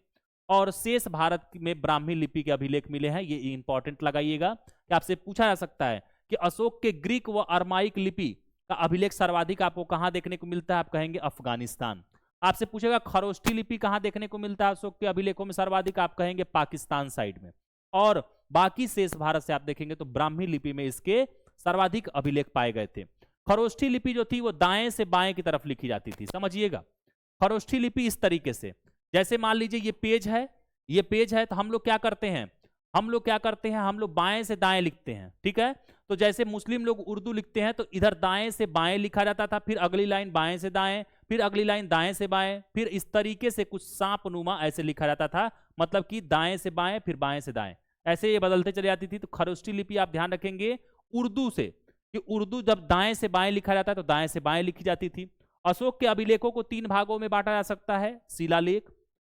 और शेष भारत में ब्राह्मी लिपि के अभिलेख मिले हैं। ये इंपॉर्टेंट लगाइएगा कि आपसे पूछा जा सकता है कि अशोक के ग्रीक व अरमाइक लिपि का अभिलेख सर्वाधिक आपको कहां देखने को मिलता है? आप कहेंगे अफगानिस्तान। आपसे पूछेगा खरोष्ठी लिपि कहां देखने को मिलता है अशोक के अभिलेखों में सर्वाधिक? आप कहेंगे पाकिस्तान साइड में। और बाकी शेष भारत से आप देखेंगे तो ब्राह्मी लिपि में इसके सर्वाधिक अभिलेख पाए गए थे। खरोष्ठी लिपि जो थी वो दाएं से बाएं की तरफ लिखी जाती थी, समझिएगा। खरोष्ठी लिपि इस तरीके से, जैसे मान लीजिए ये पेज है, ये पेज है, तो हम लोग क्या करते हैं? हम लोग बाएं से दाएं लिखते हैं, ठीक है। तो जैसे मुस्लिम लोग उर्दू लिखते हैं तो इधर दाएं से बाएं लिखा जाता था, फिर अगली लाइन बाएं से दाएं, फिर अगली लाइन दाएं से बाएं, फिर इस तरीके से कुछ सांप नुमा ऐसे लिखा जाता था, मतलब कि दाएं से बाएं फिर बाएं से दाएं, ऐसे ये बदलते चली जाती थी। तो खरोष्ठी लिपि आप ध्यान रखेंगे उर्दू से, कि उर्दू जब दाएं से बाएं लिखा जाता है तो दाएं से बाएं लिखी जाती थी। अशोक के अभिलेखों को 3 भागों में बांटा जा सकता है, शिलालेख,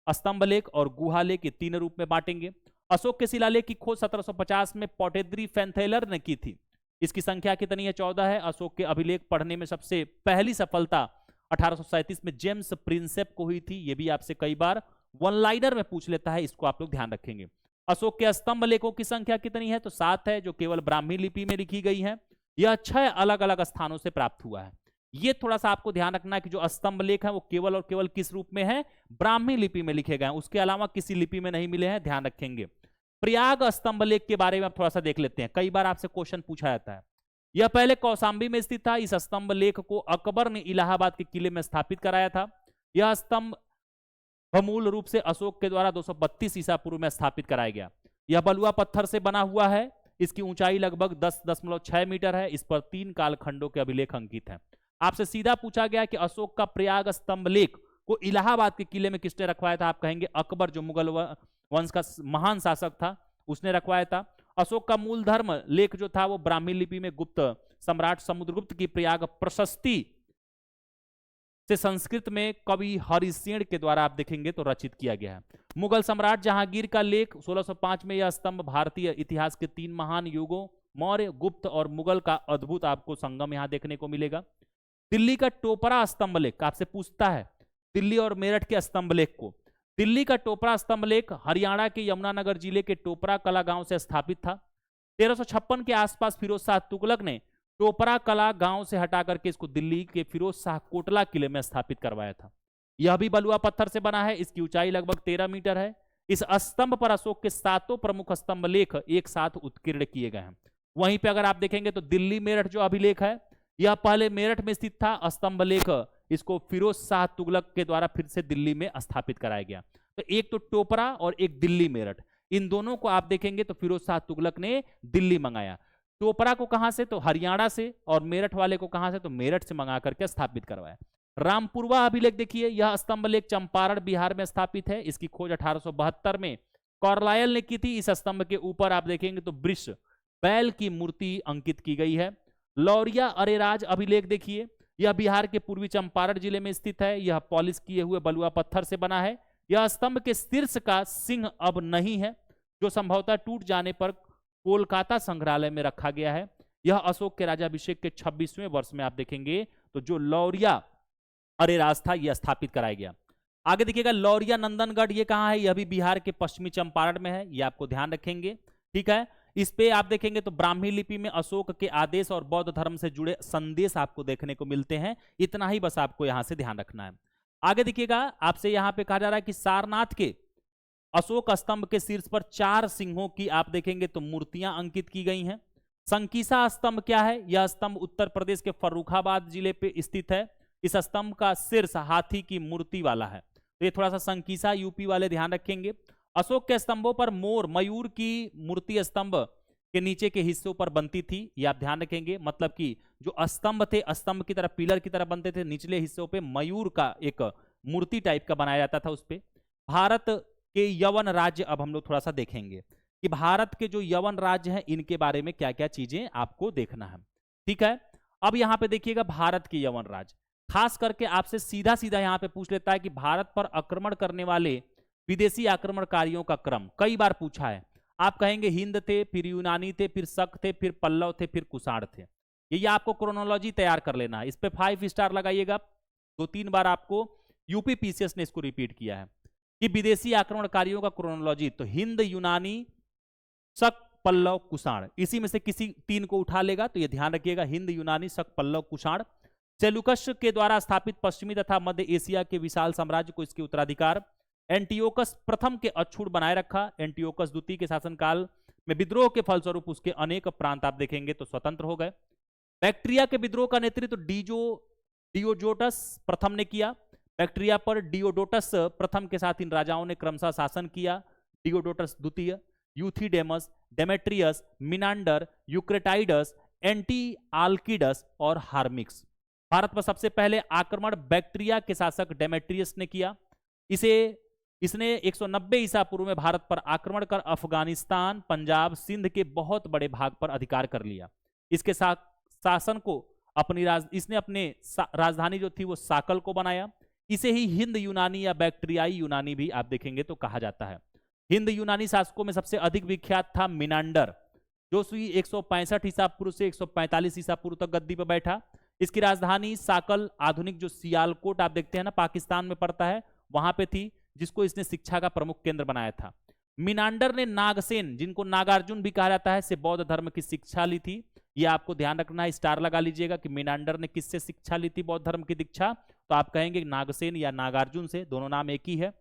स्तंभलेख और गुहालेख, ये 3 रूप में बांटेंगे। अशोक के शिलालेख की खोज 1750 में पोटेद्री फैंथेलर ने की थी। इसकी संख्या कितनी है? 14 है। अशोक के अभिलेख पढ़ने में सबसे पहली सफलता 1837 में जेम्स प्रिंसेप को हुई थी। ये भी आपसे कई बार वन लाइनर में पूछ लेता है, इसको आप लोग ध्यान रखेंगे। अशोक के स्तंभ लेखों की संख्या कितनी है? तो 7 है, जो केवल ब्राह्मी लिपि में लिखी गई है। यह 6 अलग अलग स्थानों से प्राप्त हुआ है। ये थोड़ा सा आपको ध्यान रखना है कि जो स्तंभ लेख है वो केवल और केवल किस रूप में है? ब्राह्मी लिपि में लिखे गए हैं, उसके अलावा किसी लिपि में नहीं मिले हैं, ध्यान रखेंगे। प्रयाग स्तंभ लेख के बारे में आप थोड़ा सा देख लेते हैं, कई बार आपसे क्वेश्चन पूछा जाता है। यह पहले कौशाम्बी में स्थित था। इस स्तंभ लेख को अकबर ने इलाहाबाद के किले में स्थापित कराया था। यह स्तंभ मूल रूप से अशोक के द्वारा 232 ईसा पूर्व में स्थापित कराया गया। यह बलुआ पत्थर से बना हुआ है। इसकी ऊंचाई लगभग 10.6 मीटर है। इस पर 3 कालखंडों के अभिलेख अंकित हैं। आपसे सीधा पूछा गया कि अशोक का प्रयाग स्तंभ लेख को इलाहाबाद के किले में किसने रखवाया था? आप कहेंगे अकबर, जो मुगल वंश का महान शासक था, उसने रखवाया था। अशोक का मूल धर्म लेख जो था वो ब्राह्मी लिपि में गुप्त सम्राट समुद्रगुप्त की प्रयाग प्रशस्ति से संस्कृत में कवि हरिसेन के द्वारा आप देखेंगे तो रचित किया गया है। मुगल सम्राट जहांगीर का लेख 1605 में। यह स्तंभ भारतीय इतिहास के 3 महान युगों मौर्य, गुप्त और मुगल का अद्भुत आपको संगम यहां देखने को मिलेगा। दिल्ली का टोपरा स्तंभ लेख आपसे पूछता है, दिल्ली और मेरठ के स्तंभ लेख को। दिल्ली का टोपरा स्तंभ लेख हरियाणा के यमुनानगर जिले के टोपरा कला गांव से स्थापित था। 1356 के आसपास फिरोज शाह तुगलक ने टोपरा कला गांव से हटा करके इसको दिल्ली के फिरोज शाह कोटला किले में स्थापित करवाया था। यह भी बलुआ पत्थर से बना है। इसकी ऊंचाई लगभग 13 मीटर है। इस स्तंभ पर अशोक के 7 प्रमुख स्तंभ लेख एक साथ उत्कीर्ण किए गए हैं। वहीं पे अगर आप देखेंगे तो दिल्ली मेरठ जो अभिलेख है, यह पहले मेरठ में स्थित था स्तंभ लेख, इसको फिरोज शाह तुगलक के द्वारा फिर से दिल्ली में स्थापित कराया गया। तो एक तो टोपरा और एक दिल्ली मेरठ, इन दोनों को आप देखेंगे तो फिरोज शाह तुगलक ने दिल्ली मंगाया। टोपरा को कहां से, तो हरियाणा से, और मेरठ वाले को कहां से, तो मेरठ से मंगा करके स्थापित करवाया। रामपुरवा अभिलेख देखिए, यह स्तंभ लेख चंपारण बिहार में स्थापित है। इसकी खोज 1872 में कार्लायल ने की थी। इस स्तंभ के ऊपर आप देखेंगे तो वृष बैल की मूर्ति अंकित की गई है। लौरिया अरेराज अभिलेख देखिए, यह बिहार के पूर्वी चंपारण जिले में स्थित है। यह पॉलिश किए हुए बलुआ पत्थर से बना है। यह स्तंभ के शीर्ष का सिंह अब नहीं है, जो संभवतः टूट जाने पर कोलकाता संग्रहालय में रखा गया है। यह अशोक के राजाभिषेक के 26वें वर्ष में आप देखेंगे तो जो लौरिया अरेराज था यह स्थापित कराया गया। आगे देखिएगा लौरिया नंदनगढ़, ये कहां है, यह भी बिहार के पश्चिमी चंपारण में है, ये आपको ध्यान रखेंगे। ठीक है, इस पे आप देखेंगे तो ब्राह्मी लिपि में अशोक के आदेश और बौद्ध धर्म से जुड़े संदेश आपको देखने को मिलते हैं। इतना ही बस आपको यहां से ध्यान रखना है। आगे देखिएगा, आपसे यहां पे कहा जा रहा है कि सारनाथ के अशोक स्तंभ के शीर्ष पर 4 सिंहों की आप देखेंगे तो मूर्तियां अंकित की गई हैं। संकीसा स्तंभ क्या है, यह स्तंभ उत्तर प्रदेश के फर्रुखाबाद जिले पे स्थित है। इस स्तंभ का शीर्ष हाथी की मूर्ति वाला है, तो ये थोड़ा सा संकीसा यूपी वाले ध्यान रखेंगे। अशोक के स्तंभों पर मोर मयूर की मूर्ति स्तंभ के नीचे के हिस्सों पर बनती थी, ये आप ध्यान रखेंगे। मतलब कि जो स्तंभ थे, स्तंभ की तरह पिलर की तरह बनते थे, निचले हिस्सों पे मयूर का एक मूर्ति टाइप का बनाया जाता था उस पे। भारत के यवन राज्य, अब हम लोग थोड़ा सा देखेंगे कि भारत के जो यवन राज्य हैं इनके बारे में क्या क्या चीजें आपको देखना है। ठीक है, अब यहाँ पे देखिएगा भारत के यवन राज्य, खास करके आपसे सीधा सीधा यहाँ पे पूछ लेता है कि भारत पर आक्रमण करने वाले विदेशी आक्रमणकारियों का क्रम कई बार पूछा है। आप कहेंगे हिंद थे, फिर यूनानी थे, फिर शक थे, फिर पल्लव थे, फिर कुषाण थे। ये आपको क्रोनोलॉजी तैयार कर लेना है। इस पे 5 स्टार लगाइएगा। 2-3 बार आपको यूपी पीसीएस ने इसको रिपीट किया है कि विदेशी आक्रमणकारियों का क्रोनोलॉजी, तो हिंद, यूनानी, शक, पल्लव, कुषाण, इसी में से किसी 3 को उठा लेगा। तो ये ध्यान रखिएगा, हिंद, यूनानी, शक, पल्लव, कुषाण। सेल्यूकस के द्वारा स्थापित पश्चिमी तथा मध्य एशिया के विशाल साम्राज्य को इसके उत्तराधिकार एंटियोकस प्रथम के अछूत बनाए रखा। एंटियोकस द्वितीय के शासनकाल में विद्रोह के फलस्वरूप उसके अनेक प्रांत आप देखेंगे तो स्वतंत्र हो गए। बैक्ट्रिया के विद्रोह का नेतृत्व डियोडोटस प्रथम ने किया। बैक्ट्रिया पर डियोडोटस प्रथम के साथ इन राजाओं ने क्रमशः शासन किया। डियोडोटस द्वितीय, यूथिडेमस, डेमेट्रियस, मिनांडर, यूक्रेटाइडस, एंटीआल्किडस और हार्मिक्स। भारत पर सबसे पहले आक्रमण बैक्ट्रिया के शासक डेमेट्रियस ने किया। इसने 190 ईसा पूर्व में भारत पर आक्रमण कर अफगानिस्तान, पंजाब, सिंध के बहुत बड़े भाग पर अधिकार कर लिया। इसके शासन को इसने अपने राजधानी जो थी वो साकल को बनाया। इसे ही हिंद यूनानी या बैक्ट्रियाई यूनानी भी आप देखेंगे तो कहा जाता है। हिंद यूनानी शासकों में सबसे अधिक विख्यात था मिनांडर, जो 165 ईसा पूर्व से 145 ईसा पूर्व तक गद्दी पर बैठा। इसकी राजधानी साकल, आधुनिक जो सियालकोट आप देखते हैं ना पाकिस्तान में पड़ता है, वहां पे थी, जिसको इसने शिक्षा का प्रमुख केंद्र बनाया था। मिनांडर ने नागसेन, जिनको नागार्जुन भी कहा जाता है, से बौद्ध धर्म की शिक्षा ली थी। ये आपको ध्यान रखना है, स्टार लगा लीजिएगा कि मिनांडर ने किससे शिक्षा ली थी बौद्ध धर्म की दीक्षा, तो आप कहेंगे नागसेन या नागार्जुन से, दोनों नाम एक ही है।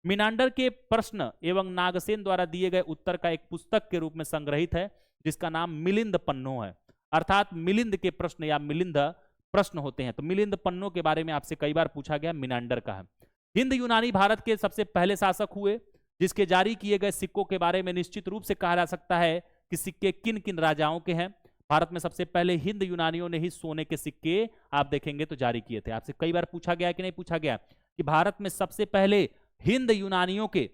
मिनांडर के प्रश्न एवं नागसेन द्वारा दिए गए उत्तर का एक पुस्तक के रूप में संग्रहित है, जिसका नाम मिलिंद पन्नो है। अर्थात मिलिंद के प्रश्न या मिलिंद प्रश्न होते हैं। तो मिलिंद पन्नो के बारे में आपसे कई बार पूछा गया, मिनांडर का है। हिंद यूनानी भारत के सबसे पहले शासक हुए, जिसके जारी किए गए सिक्कों के बारे में निश्चित रूप से कहा जा सकता है कि सिक्के किन किन राजाओं के हैं। भारत में सबसे पहले हिंद यूनानियों ने ही सोने के सिक्के आप देखेंगे तो जारी किए थे। आपसे कई बार पूछा गया कि नहीं पूछा गया कि भारत में सबसे पहले हिंद यूनानियों के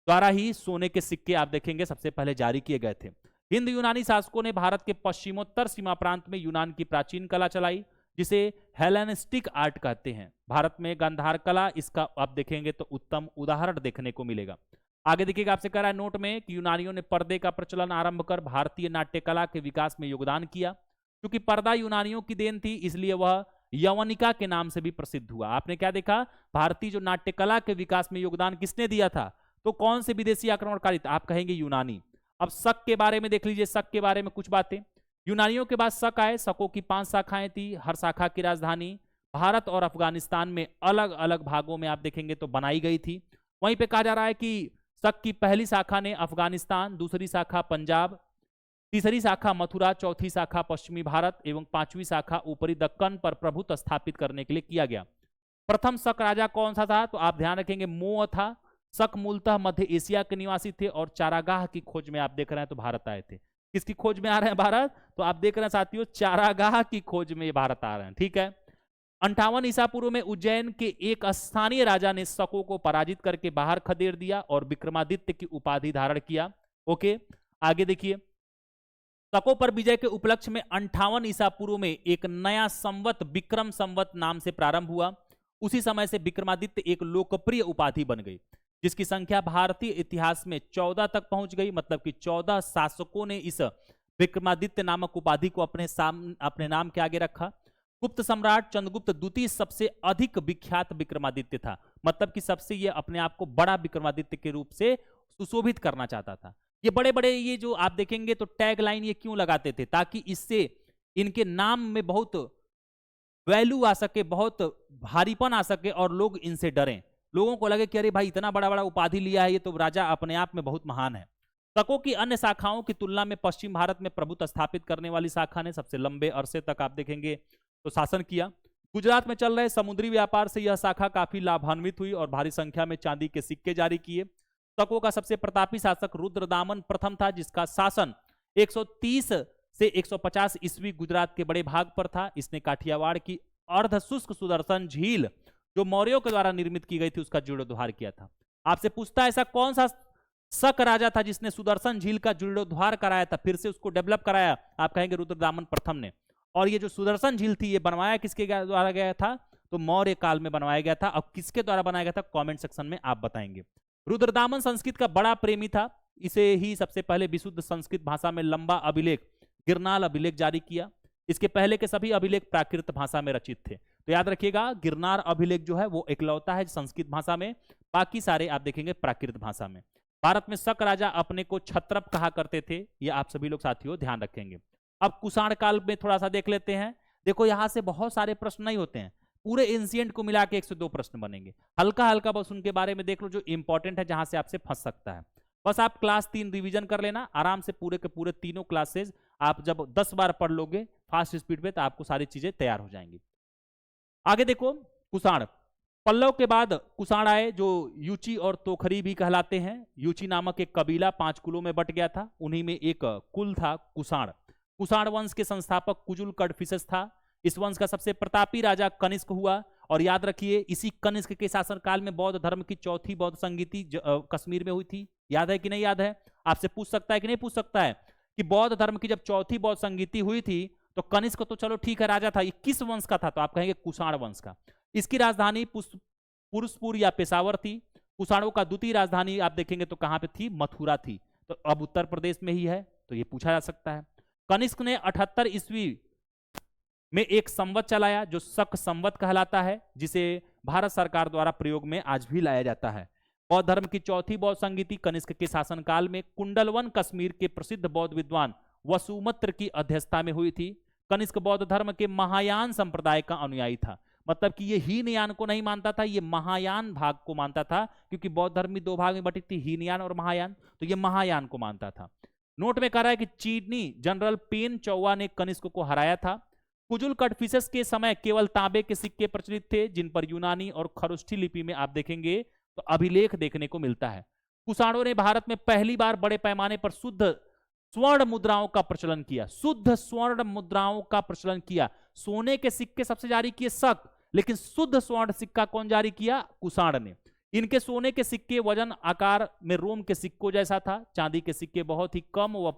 द्वारा ही सोने के सिक्के आप देखेंगे सबसे पहले जारी किए गए थे। हिंद यूनानी शासकों ने भारत के पश्चिमोत्तर सीमा प्रांत में यूनान की प्राचीन कला चलाई, जिसे हेलेनिस्टिक आर्ट कहते हैं। भारत में गांधार कला इसका आप देखेंगे तो उत्तम उदाहरण देखने को मिलेगा। आगे देखिएगा, आपसे कह रहा है नोट में कि यूनानियों ने पर्दे का प्रचलन आरंभ कर भारतीय नाट्य कला के विकास में योगदान किया। क्योंकि पर्दा यूनानियों की देन थी, इसलिए वह यवनिका के नाम से भी प्रसिद्ध हुआ। आपने क्या देखा, भारतीय जो नाट्य कला के विकास में योगदान किसने दिया था, तो कौन से विदेशी आक्रमणकारी, आप कहेंगे यूनानी। अब शक के बारे में देख लीजिए, शक के बारे में कुछ बातें। यूनानियों के बाद शक आए, शकों की 5 शाखाएं थी, हर शाखा की राजधानी भारत और अफगानिस्तान में अलग अलग भागों में आप देखेंगे तो बनाई गई थी। वहीं पे कहा जा रहा है कि शक की पहली शाखा ने अफगानिस्तान, दूसरी शाखा पंजाब, तीसरी शाखा मथुरा, चौथी शाखा पश्चिमी भारत एवं पांचवी शाखा ऊपरी दक्कन पर प्रभुत्व स्थापित करने के लिए किया गया। प्रथम शक राजा कौन सा था? तो आप ध्यान रखेंगे मोह था। शक मूलतः मध्य एशिया के निवासी थे और चारागाह की खोज में आप देख रहे हैं तो भारत आए थे। किसकी खोज में आ रहे हैं? भारत। तो आप देख रहे हैं साथियों, चारागाह की खोज में भारत आ रहे हैं। ठीक है। 58 ईसा पूर्व में उज्जैन के एक स्थानीय राजा ने शकों को पराजित करके बाहर खदेड़ दिया और विक्रमादित्य की उपाधि धारण किया। ओके, आगे देखिए। शकों पर विजय के उपलक्ष्य में 58 ईसा पूर्व में एक नया संवत विक्रम संवत नाम से प्रारंभ हुआ। उसी समय से विक्रमादित्य एक लोकप्रिय उपाधि बन गई, जिसकी संख्या भारतीय इतिहास में 14 तक पहुंच गई। मतलब कि 14 शासकों ने इस विक्रमादित्य नामक उपाधि को अपने नाम के आगे रखा। गुप्त सम्राट चंद्रगुप्त द्वितीय सबसे अधिक विख्यात विक्रमादित्य था। मतलब कि सबसे ये अपने आप को बड़ा विक्रमादित्य के रूप से सुशोभित करना चाहता था। ये बड़े बड़े ये जो आप देखेंगे तो टैग लाइन ये क्यों लगाते थे? ताकि इससे इनके नाम में बहुत वैल्यू आ सके, बहुत भारीपन आ सके और लोग इनसे डरें। लोगों को लगे कि अरे भाई इतना बड़ा बड़ा उपाधि लिया है, ये तो राजा अपने आप में बहुत महान है। शकों की अन्य शाखाओं की तुलना में पश्चिम भारत में प्रभुत्व स्थापित करने वाली शाखा ने सबसे लंबे अरसे तक आप देखेंगे तो शासन किया। गुजरात में चल रहे समुद्री व्यापार से यह शाखा काफी लाभान्वित हुई और भारी संख्या में चांदी के सिक्के जारी किए। शकों का सबसे प्रतापी शासक रुद्रदामन प्रथम था, जिसका शासन 130 से 150 ईस्वी गुजरात के बड़े भाग पर था। इसने काठियावाड़ की अर्धशुष्क सुदर्शन झील जो मौर्यों के द्वारा निर्मित की गई थी उसका जीर्णोद्धार किया था। आपसे पूछता है ऐसा कौन सा शक राजा था जिसने सुदर्शन झील का जीर्णोद्धार कराया था, फिर से उसको डेवलप कराया? आप कहेंगे रुद्रदामन प्रथम ने। और ये जो सुदर्शन झील थी ये बनवाया किसके द्वारा गया था? तो मौर्य काल में बनवाया गया था। अब किसके द्वारा बनाया गया था? कमेंट सेक्शन में आप बताएंगे। रुद्रदामन संस्कृत का बड़ा प्रेमी था। इसे ही सबसे पहले विशुद्ध संस्कृत भाषा में लंबा अभिलेख गिरनाल अभिलेख जारी किया। इसके पहले के सभी अभिलेख प्राकृत भाषा में रचित थे। तो याद रखिएगा, गिरनार अभिलेख जो है वो इकलौता है संस्कृत भाषा में, बाकी सारे आप देखेंगे प्राकृत भाषा में। भारत में शक राजा अपने को क्षत्रप कहा करते थे, ये आप सभी लोग साथियों ध्यान रखेंगे। अब कुषाण काल में थोड़ा सा देख लेते हैं। देखो यहां से बहुत सारे प्रश्न नहीं होते हैं, पूरे एंशिएंट को मिला के 102 प्रश्न बनेंगे। हल्का हल्का बस उनके बारे में देख लो जो इंपॉर्टेंट है, जहां से आपसे फंस सकता है। बस आप क्लास 3 रिवीजन कर लेना आराम से, पूरे के पूरे तीनों क्लासेस आप जब 10 बार पढ़ लोगे फास्ट स्पीड पे तो आपको सारी चीजें तैयार हो जाएंगी। आगे देखो, कुषाण। पल्लव के बाद कुषाण आए जो यूची और तोखरी भी कहलाते हैं। यूची नामक एक कबीला 5 कुलों में बट गया था, उन्हीं में एक कुल था कुषाण। कुषाण वंश के संस्थापक कुजुल कडफिसेस था। इस वंश का सबसे प्रतापी राजा कनिष्क हुआ। और याद रखिए इसी कनिष्क के शासनकाल में बौद्ध धर्म की चौथी बौद्ध संगीति कश्मीर में हुई थी। याद है कि नहीं याद है? आपसे पूछ सकता है कि नहीं पूछ सकता है कि बौद्ध धर्म की जब चौथी बौद्ध संगीति हुई थी तो कनिष्क तो चलो ठीक है राजा था, ये किस वंश का था? तो आप कहेंगे कुषाण वंश का। इसकी राजधानी पुरुषपुर या पेशावर थी। कुषाणों का द्वितीय राजधानी आप देखेंगे तो कहां पे थी? मथुरा थी। तो अब उत्तर प्रदेश में ही है, तो ये पूछा जा सकता है। कनिष्क ने 78 ईस्वी में एक संवत चलाया जो शक संवत कहलाता है, जिसे भारत सरकार द्वारा प्रयोग में आज भी लाया जाता है। बौद्ध धर्म की चौथी बौद्ध संगीति कनिष्क के शासनकाल में कुंडलवन कश्मीर के प्रसिद्ध बौद्ध विद्वान वसुमत्र की अध्यक्षता में हुई थी। कनिष्क बौद्ध धर्म के महायान संप्रदाय का अनुयायी था। मतलब कि ये हीनयान को नहीं मानता था, ये महायान भाग को मानता था, क्योंकि बौद्ध धर्म में 2 भाग में बटी थी, हीनयान और महायान, तो ये महायान को मानता था। नोट में कह रहा है कि चीनी जनरल पेन चौवा ने कनिष्क को हराया था। कुजुल कडफिसेस के समय केवल तांबे के सिक्के प्रचलित थे, जिन पर यूनानी और खरुष्ठी लिपि में आप देखेंगे तो अभिलेख देखने को मिलता है। कुषाणों ने भारत में पहली बार बड़े पैमाने पर शुद्ध स्वर्ण मुद्राओं का प्रचलन किया। शुद्ध स्वर्ण मुद्राओं का प्रचलन किया। सोने के सिक्के सबसे जारी किए शक, लेकिन शुद्ध स्वर्ण सिक्का कौन जारी किया? कुषाण ने। इनके सोने के सिक्के वजन आकार में रोम के सिक्कों जैसा था। चांदी के सिक्के बहुत ही कम व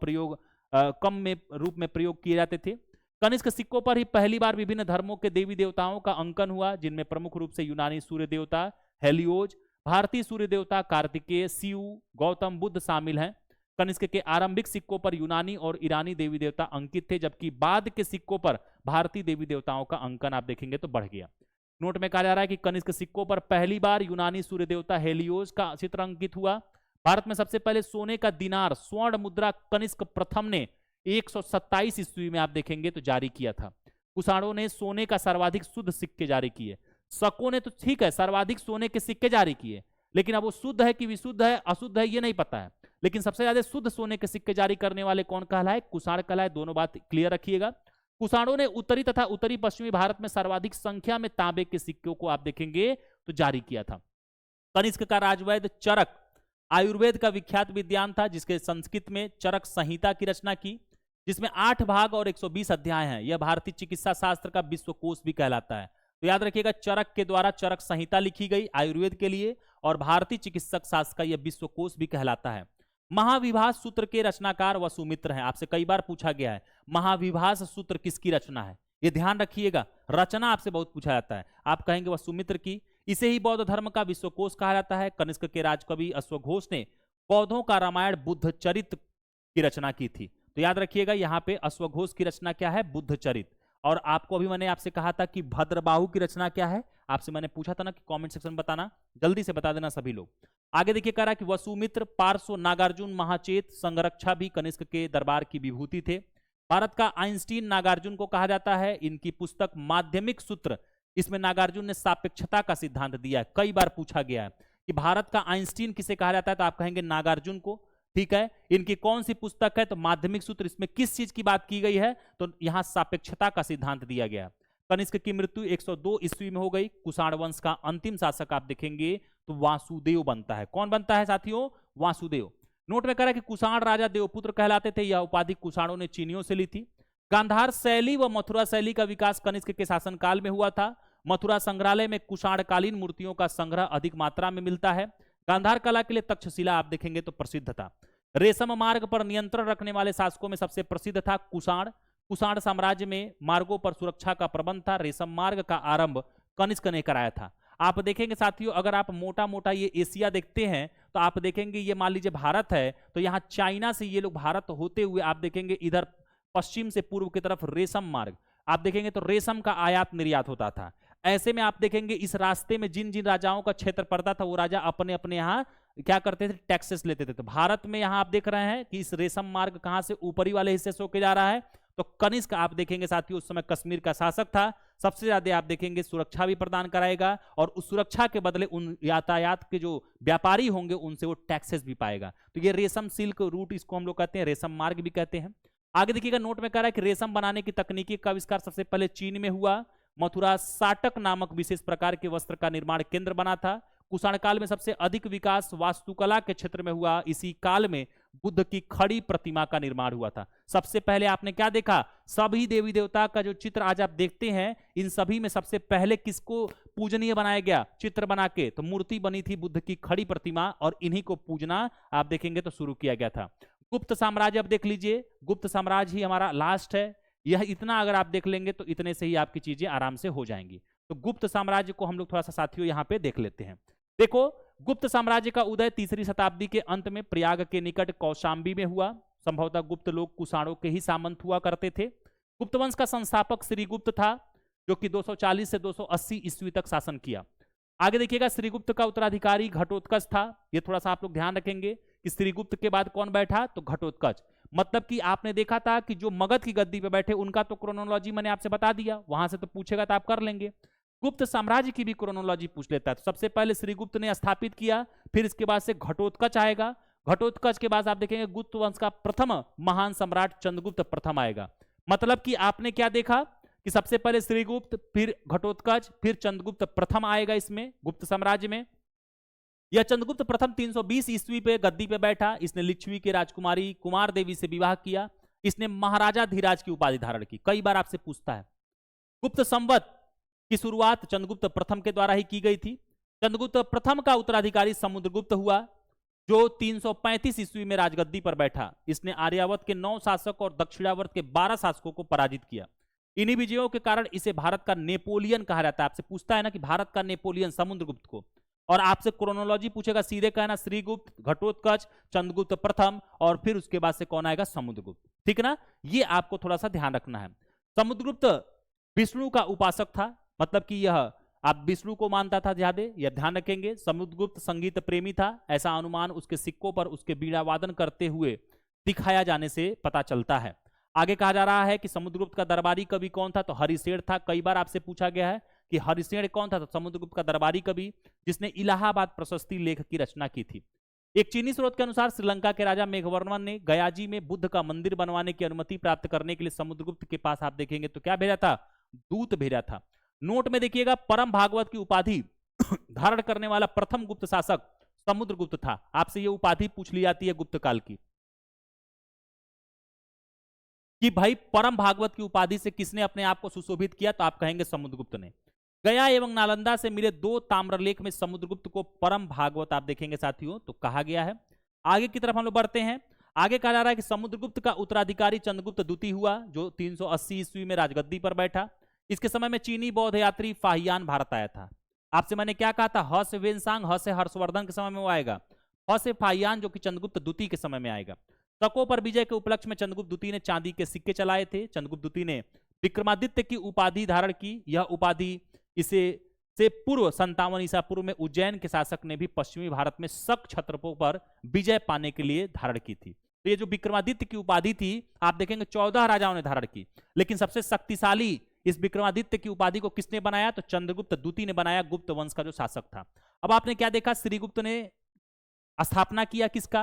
कम में रूप में प्रयोग किए जाते थे। कनिष्क सिक्कों पर ही पहली बार विभिन्न धर्मों के देवी देवताओं का अंकन हुआ, जिनमें प्रमुख रूप से यूनानी सूर्य देवता हेलियोज, भारतीय सूर्य देवता कार्तिकेय, शिव, गौतम बुद्ध शामिल हैं। कनिष्क के आरंभिक सिक्कों पर यूनानी और ईरानी देवी देवता अंकित थे, जबकि बाद के सिक्कों पर भारतीय देवी देवताओं का अंकन आप देखेंगे तो बढ़ गया। नोट में कहा जा रहा है कि कनिष्क सिक्कों पर पहली बार यूनानी सूर्य देवता हेलियोज का चित्र अंकित हुआ। भारत में सबसे पहले सोने का दिनार स्वर्ण मुद्रा कनिष्क प्रथम ने 127 ईस्वी में आप देखेंगे तो जारी किया था। कुषाणों ने सोने का सर्वाधिक शुद्ध सिक्के जारी किए। शकों ने तो ठीक है सर्वाधिक सोने के सिक्के जारी किए, लेकिन अब वो शुद्ध है कि विशुद्ध है, अशुद्ध है, ये नहीं पता है। लेकिन सबसे ज्यादा शुद्ध सोने के सिक्के जारी करने वाले कौन कहलाए? कुषाण कहलाए। दोनों बात क्लियर रखिएगा। कुषाणों ने उत्तरी तथा उत्तरी पश्चिमी भारत में सर्वाधिक संख्या में तांबे के सिक्कों को आप देखेंगे तो जारी किया था। कनिष्क का राजवैद्य चरक आयुर्वेद का विख्यात विद्वान था, जिसके संस्कृत में चरक संहिता की रचना की, जिसमें 8 भाग और 120 अध्याय हैं। यह भारतीय चिकित्सा शास्त्र का विश्वकोश भी कहलाता है। तो याद रखिएगा, चरक के द्वारा चरक संहिता लिखी गई आयुर्वेद के लिए, और भारतीय चिकित्सक शास्त्र का यह विश्वकोश भी कहलाता है। महाविभास सूत्र के रचनाकार वसुमित्र हैं। आपसे कई बार पूछा गया है महाविभास सूत्र किसकी रचना है, ये ध्यान रखिएगा। रचना आपसे बहुत पूछा जाता है, आप कहेंगे वसुमित्र की। इसे ही बौद्ध धर्म का विश्वकोश कहा जाता है। कनिष्क के राजकवि अश्वघोष ने बौद्धों का रामायण बुद्ध चरित की रचना की थी। तो याद रखिएगा, यहाँ पे अश्वघोष की रचना क्या है? बुद्ध चरित। और आपको अभी मैंने आपसे कहा था कि भद्रबाहु की रचना क्या है, आपसे मैंने पूछा था ना कि कमेंट सेक्शन में बताना, जल्दी से बता देना सभी लोग। आगे देखिए, कह रहा कि वसुमित्र, पार्श्व, नागार्जुन, महाचेत, संरक्षा भी कनिष्क के दरबार की विभूति थे। भारत का आइंस्टीन नागार्जुन को कहा जाता है। इनकी पुस्तक माध्यमिक सूत्र, इसमें नागार्जुन ने सापेक्षता का सिद्धांत दिया है। कई बार पूछा गया है कि भारत का आइंस्टीन किसे कहा जाता है, तो आप कहेंगे नागार्जुन को। ठीक है, इनकी कौन सी पुस्तक है, तो माध्यमिक सूत्र। इसमें किस चीज की बात की गई है, तो यहां सापेक्षता का सिद्धांत दिया गया। कनिष्क की मृत्यु 102 ईस्वी में हो गई। कुषाण वंश का अंतिम शासक आप देखेंगे तो वासुदेव बनता है। कौन बनता है साथियों? वासुदेव। नोट में कह रहा है कि कुषाण राजा देवपुत्र कहलाते थे। यह उपाधि कुषाणों ने चीनियों से ली थी। गांधार शैली व मथुरा शैली का विकास कनिष्क के शासनकाल में हुआ था। मथुरा संग्रहालय में कुषाणकालीन मूर्तियों का संग्रह अधिक मात्रा में मिलता है। गांधार कला के लिए तक्षशिला आप देखेंगे तो प्रसिद्ध था। रेशम मार्ग पर नियंत्रण रखने वाले शासकों में सबसे प्रसिद्ध था कुषाण। कुषाण साम्राज्य में मार्गों पर सुरक्षा का प्रबंध था। रेशम मार्ग का आरंभ कनिष्क ने कराया था। आप देखेंगे साथियों, अगर आप मोटा मोटा ये एशिया देखते हैं तो आप देखेंगे, ये मान लीजिए भारत है, तो यहाँ चाइना से ये लोग भारत होते हुए आप देखेंगे इधर पश्चिम से पूर्व की तरफ रेशम मार्ग आप देखेंगे तो रेशम का आयात निर्यात होता था। ऐसे में आप देखेंगे इस रास्ते में जिन जिन राजाओं का क्षेत्र पड़ता था, वो राजा अपने अपने यहाँ क्या करते थे? टैक्सेस लेते थे। तो भारत में यहाँ आप देख रहे हैं कि इस रेशम मार्ग कहाँ से ऊपरी वाले हिस्से से होकर जा रहा है, तो कनिष्क आप देखेंगे साथियों उस समय कश्मीर का शासक था। सबसे ज्यादा आप देखेंगे सुरक्षा भी प्रदान कराएगा, और उस सुरक्षा के बदले उन यातायात के जो व्यापारी होंगे उनसे वो टैक्सेस भी पाएगा। तो ये रेशम सिल्क रूट, इसको हम लोग कहते हैं रेशम मार्ग भी कहते हैं। आगे देखिएगा, नोट में कह रहा है कि रेशम बनाने की तकनीकी का आविष्कार सबसे पहले चीन में हुआ। मथुरा साटक नामक विशेष प्रकार के वस्त्र का निर्माण केंद्र बना था। कुषाण काल में सबसे अधिक विकास वास्तुकला के क्षेत्र में हुआ। इसी काल में बुद्ध की खड़ी प्रतिमा का निर्माण हुआ था। सबसे पहले आपने क्या देखा? सभी देवी देवता का जो चित्र आज आप देखते हैं, इन सभी में सबसे पहले किसको पूजनीय बनाया गया चित्र बना के? तो मूर्ति बनी थी बुद्ध की खड़ी प्रतिमा, और इन्हीं को पूजना आप देखेंगे तो शुरू किया गया था। गुप्त साम्राज्य अब देख लीजिए, गुप्त साम्राज्य ही हमारा लास्ट है। यह इतना अगर आप देख लेंगे तो इतने से ही आपकी चीजें आराम से हो जाएंगी। तो गुप्त साम्राज्य को हम लोग थोड़ा सा साथियों यहाँ पे देख लेते हैं। देखो, गुप्त साम्राज्य का उदय 3री शताब्दी के अंत में प्रयाग के निकट कौशाम्बी में हुआ। संभवतः गुप्त लोग कुषाणों के ही सामंत हुआ करते थे। गुप्त वंश का संस्थापक श्रीगुप्त था, जो कि 240 से 280 ईस्वी तक शासन किया। आगे देखिएगा, श्रीगुप्त का उत्तराधिकारी घटोत्कच था। ये थोड़ा सा आप लोग ध्यान रखेंगे कि श्रीगुप्त के बाद कौन बैठा, तो घटोत्कच। मतलब कि आपने देखा था कि जो मगध की गद्दी पे बैठे उनका तो क्रोनोलॉजी मैंने आपसे बता दिया, वहां से तो पूछेगा तो आप कर लेंगे। गुप्त साम्राज्य की भी क्रोनोलॉजी पूछ लेता है। तो सबसे पहले श्रीगुप्त ने स्थापित किया, फिर इसके बाद से घटोत्कच आएगा। घटोत्कच के बाद आप देखेंगे गुप्त वंश का प्रथम महान सम्राट चंद्रगुप्त प्रथम आएगा। मतलब कि आपने क्या देखा कि सबसे पहले श्रीगुप्त, फिर घटोत्कच, फिर चंद्रगुप्त प्रथम आएगा इसमें गुप्त साम्राज्य में। यह चंद्रगुप्त प्रथम 320 ईस्वी पे गद्दी पे बैठा। इसने लिच्छवी के राजकुमारी कुमार देवी से विवाह किया। इसने महाराजा धीराज की उपाधि धारण की। कई बार आपसे पूछता है। गुप्त संवत की शुरुआत चंद्रगुप्त प्रथम के द्वारा ही की गई थी। चंद्रगुप्त प्रथम का उत्तराधिकारी समुद्रगुप्त हुआ, जो 335 ईस्वी में राजगद्दी पर बैठा। इसने आर्यावर्त के 9 शासक और दक्षिणावर्त के 12 शासकों को पराजित किया। इन्हीं विजयों के कारण इसे भारत का नेपोलियन कहा जाता है। आपसे पूछता है ना कि भारत का नेपोलियन समुद्रगुप्त को, और आपसे क्रोनोलॉजी पूछेगा, सीधे कहना श्रीगुप्त, घटोत्कच, चंद्रगुप्त प्रथम, और फिर उसके बाद से कौन आएगा? समुद्रगुप्त। ठीक ना, ये आपको थोड़ा सा ध्यान रखना है। समुद्रगुप्त विष्णु का उपासक था, मतलब कि यह आप विष्णु को मानता था ज्यादा, यह ध्यान रखेंगे। समुद्रगुप्त संगीत प्रेमी था, ऐसा अनुमान उसके सिक्कों पर उसके बीड़ा वादन करते हुए दिखाया जाने से पता चलता है। आगे कहा जा रहा है कि समुद्रगुप्त का दरबारी कवि कौन था, तो हरिशेर था। कई बार आपसे पूछा गया है कि हरिसेन कौन था? तो समुद्रगुप्त का दरबारी कवि जिसने इलाहाबाद प्रशस्ति लेख की रचना की थी। एक चीनी स्रोत के अनुसार श्रीलंका के राजा मेघवर्मन ने गयाजी में बुद्ध का मंदिर बनवाने की अनुमति प्राप्त करने के लिए समुद्रगुप्त के पास आप देखेंगे तो क्या भेजा था? दूत भेजा था। नोट में देखिएगा, परम भागवत की उपाधि धारण करने वाला प्रथम गुप्त शासक समुद्रगुप्त था। आपसे यह उपाधि पूछ ली जाती है गुप्त काल की कि भाई परम भागवत की उपाधि से किसने अपने आप को सुशोभित किया? तो आप कहेंगे समुद्रगुप्त ने। गया एवं नालंदा से मिले 2 ताम्रलेख में समुद्रगुप्त को परम भागवत आप देखेंगे साथियों तो कहा गया है। आगे की तरफ हम लोग बढ़ते हैं। आगे कहा जा रहा है कि समुद्रगुप्त का उत्तराधिकारी चंद्रगुप्त द्वितीय हुआ, जो 380 ईस्वी में राजगद्दी पर बैठा। इसके समय में चीनी बौद्ध यात्री फाहियान भारत आया था। आपसे मैंने क्या कहा था? ह से वेनसांग, ह से हर्षवर्धन के समय में वो आएगा, ह से फाहियान जो कि चंद्रगुप्त द्वितीय के समय में आएगा। तको पर विजय के उपलक्ष्य में चंद्रगुप्त द्वितीय ने चांदी के सिक्के चलाए थे। चंद्रगुप्त द्वितीय ने विक्रमादित्य की उपाधि धारण की। यह उपाधि इसे से पूर्व 57 ईसा पूर्व में उज्जैन के शासक ने भी पश्चिमी भारत में शक क्षत्रपों पर विजय पाने के लिए धारण की थी। तो ये जो विक्रमादित्य की उपाधि थी आप देखेंगे 14 राजाओं ने धारण की, लेकिन सबसे शक्तिशाली इस विक्रमादित्य की उपाधि को किसने बनाया? तो चंद्रगुप्त द्वितीय ने बनाया, गुप्त वंश का जो शासक था। अब आपने क्या देखा? श्रीगुप्त ने स्थापना किया किसका?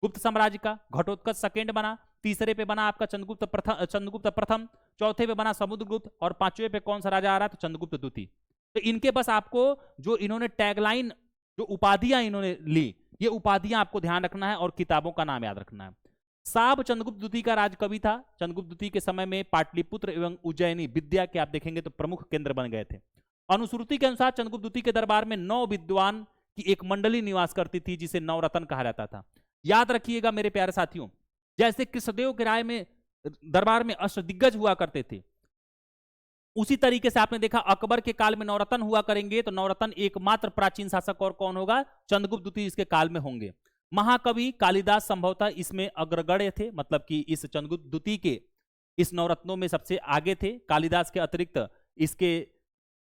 गुप्त साम्राज्य का। घटोत्कच सेकेंड बना, तीसरे पे बना आपका चंद्रगुप्त प्रथम, चौथे पे बना समुद्रगुप्त और पांचवे पे कौन सा राजा आ रहा है? तो चंद्रगुप्त द्वितीय। तो इनके बस आपको जो इन्होंने टैगलाइन, जो उपाधियां इन्होंने ली, ये उपाधियां आपको ध्यान रखना है और किताबों का नाम याद रखना है। साब चंद्रगुप्त द्वितीय का राजकवि था। चंद्रगुप्त द्वितीय के समय में पाटलिपुत्र एवं उज्जैनी विद्या के आप देखेंगे तो प्रमुख केंद्र बन गए थे। अनुश्रुति के अनुसार चंद्रगुप्त द्वितीय के दरबार में 9 विद्वान की एक मंडली निवास करती थी जिसे नवरत्न कहा जाता था। याद रखिएगा मेरे प्यारे साथियों, जैसे कृष्णदेव के राय में दरबार में अष्टदिग्गज हुआ करते थे, उसी तरीके से आपने देखा अकबर के काल में नवरत्न हुआ करेंगे। तो नवरत्न एकमात्र प्राचीन शासक और कौन होगा? चंद्रगुप्त द्वितीय इसके काल में होंगे। महाकवि कालिदास संभवतः इसमें अग्रगण्य थे, मतलब कि इस चंद्रगुप्त द्वितीय के इस नवरत्नों में सबसे आगे थे। कालिदास के अतिरिक्त इसके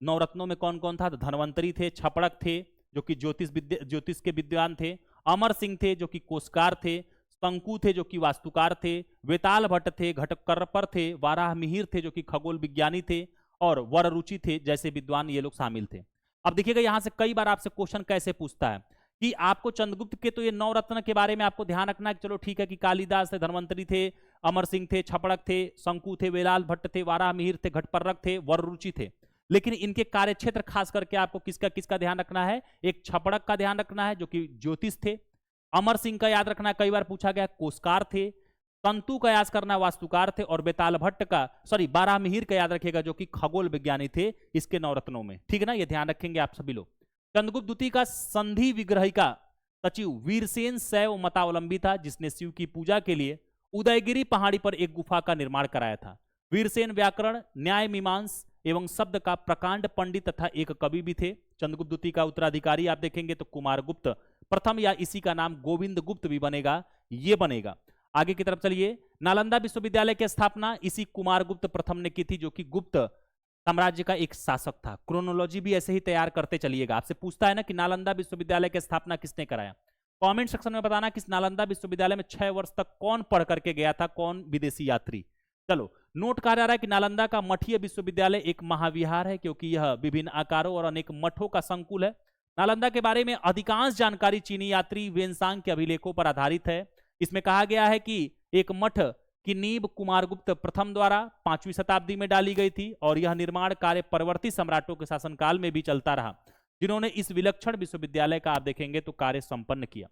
नवरत्नों में कौन कौन था? तो धन्वंतरी थे, छपड़क थे जो कि ज्योतिष के विद्वान थे, अमर सिंह थे जो कि कोशकार थे, शंकु थे जो कि वास्तुकार थे, वेताल भट्ट थे, घटकरपर थे, वाराह मिहिर थे जो कि खगोल विज्ञानी थे और वररुचि थे जैसे विद्वान ये लोग शामिल थे। अब देखिएगा यहां से कई बार आपसे क्वेश्चन कैसे पूछता है कि आपको चंद्रगुप्त के तो ये 9 रत्न के बारे में आपको ध्यान रखना है कि चलो ठीक है कि कालिदास थे, धन्वंतरी थे, अमर सिंह थे, छपड़क थे, शंकु थे, वेलाल भट्ट थे, वाराह मिहिर थे, घटपर्रक थे, वररुचि थे। लेकिन इनके कार्यक्षेत्र खास करके आपको किसका किसका ध्यान रखना है? एक छपड़क का ध्यान रखना है जो कि ज्योतिष थे, अमर सिंह का याद रखना, कई बार पूछा गया, कोशकार थे, तंतु का याद करना, वास्तुकार थे, और बेताल भट्ट का बाराह मिहिर का याद रखिएगा जो कि खगोल विज्ञानी थे इसके 9 रत्नों में। ठीक है ना, ये ध्यान रखेंगे आप सभी लोग। चंद्रगुप्त द्वितीय का संधि विग्रही का सचिव वीरसेन शैव मतावलंबी था जिसने शिव की पूजा के लिए उदयगिरी पहाड़ी पर एक गुफा का निर्माण कराया था। वीरसेन व्याकरण, न्याय, मीमांस एवं शब्द का प्रकांड पंडित तथा एक कवि भी थे। चंद्रगुप्त द्वितीय का उत्तराधिकारी आप देखेंगे तो कुमारगुप्त प्रथम या इसी का नाम गोविंद गुप्त भी बनेगा, ये बनेगा। आगे की तरफ चलिए। नालंदा विश्वविद्यालय की स्थापना इसी कुमारगुप्त प्रथम ने की थी जो कि गुप्त साम्राज्य का एक शासक था। क्रोनोलॉजी भी ऐसे ही तैयार करते चलिएगा। आपसे पूछता है ना कि नालंदा विश्वविद्यालय की स्थापना किसने कराया, कमेंट सेक्शन में बताना कि नालंदा विश्वविद्यालय में 6 वर्ष तक कौन पढ़ करके गया था, कौन विदेशी यात्री। चलो, नोट कहा जा रहा है कि नालंदा का मठीय विश्वविद्यालय एक महाविहार है क्योंकि यह विभिन्न आकारों और अनेक मठों का संकुल है। नालंदा के बारे में अधिकांश जानकारी चीनी यात्री वेनसांग के अभिलेखों पर आधारित है। इसमें कहा गया है कि एक मठ की नींव कुमारगुप्त प्रथम द्वारा 5वीं शताब्दी में डाली गई थी और यह निर्माण कार्य परवर्ती सम्राटों के शासनकाल में भी चलता रहा जिन्होंने इस विलक्षण विश्वविद्यालय का आप देखेंगे तो कार्य संपन्न किया।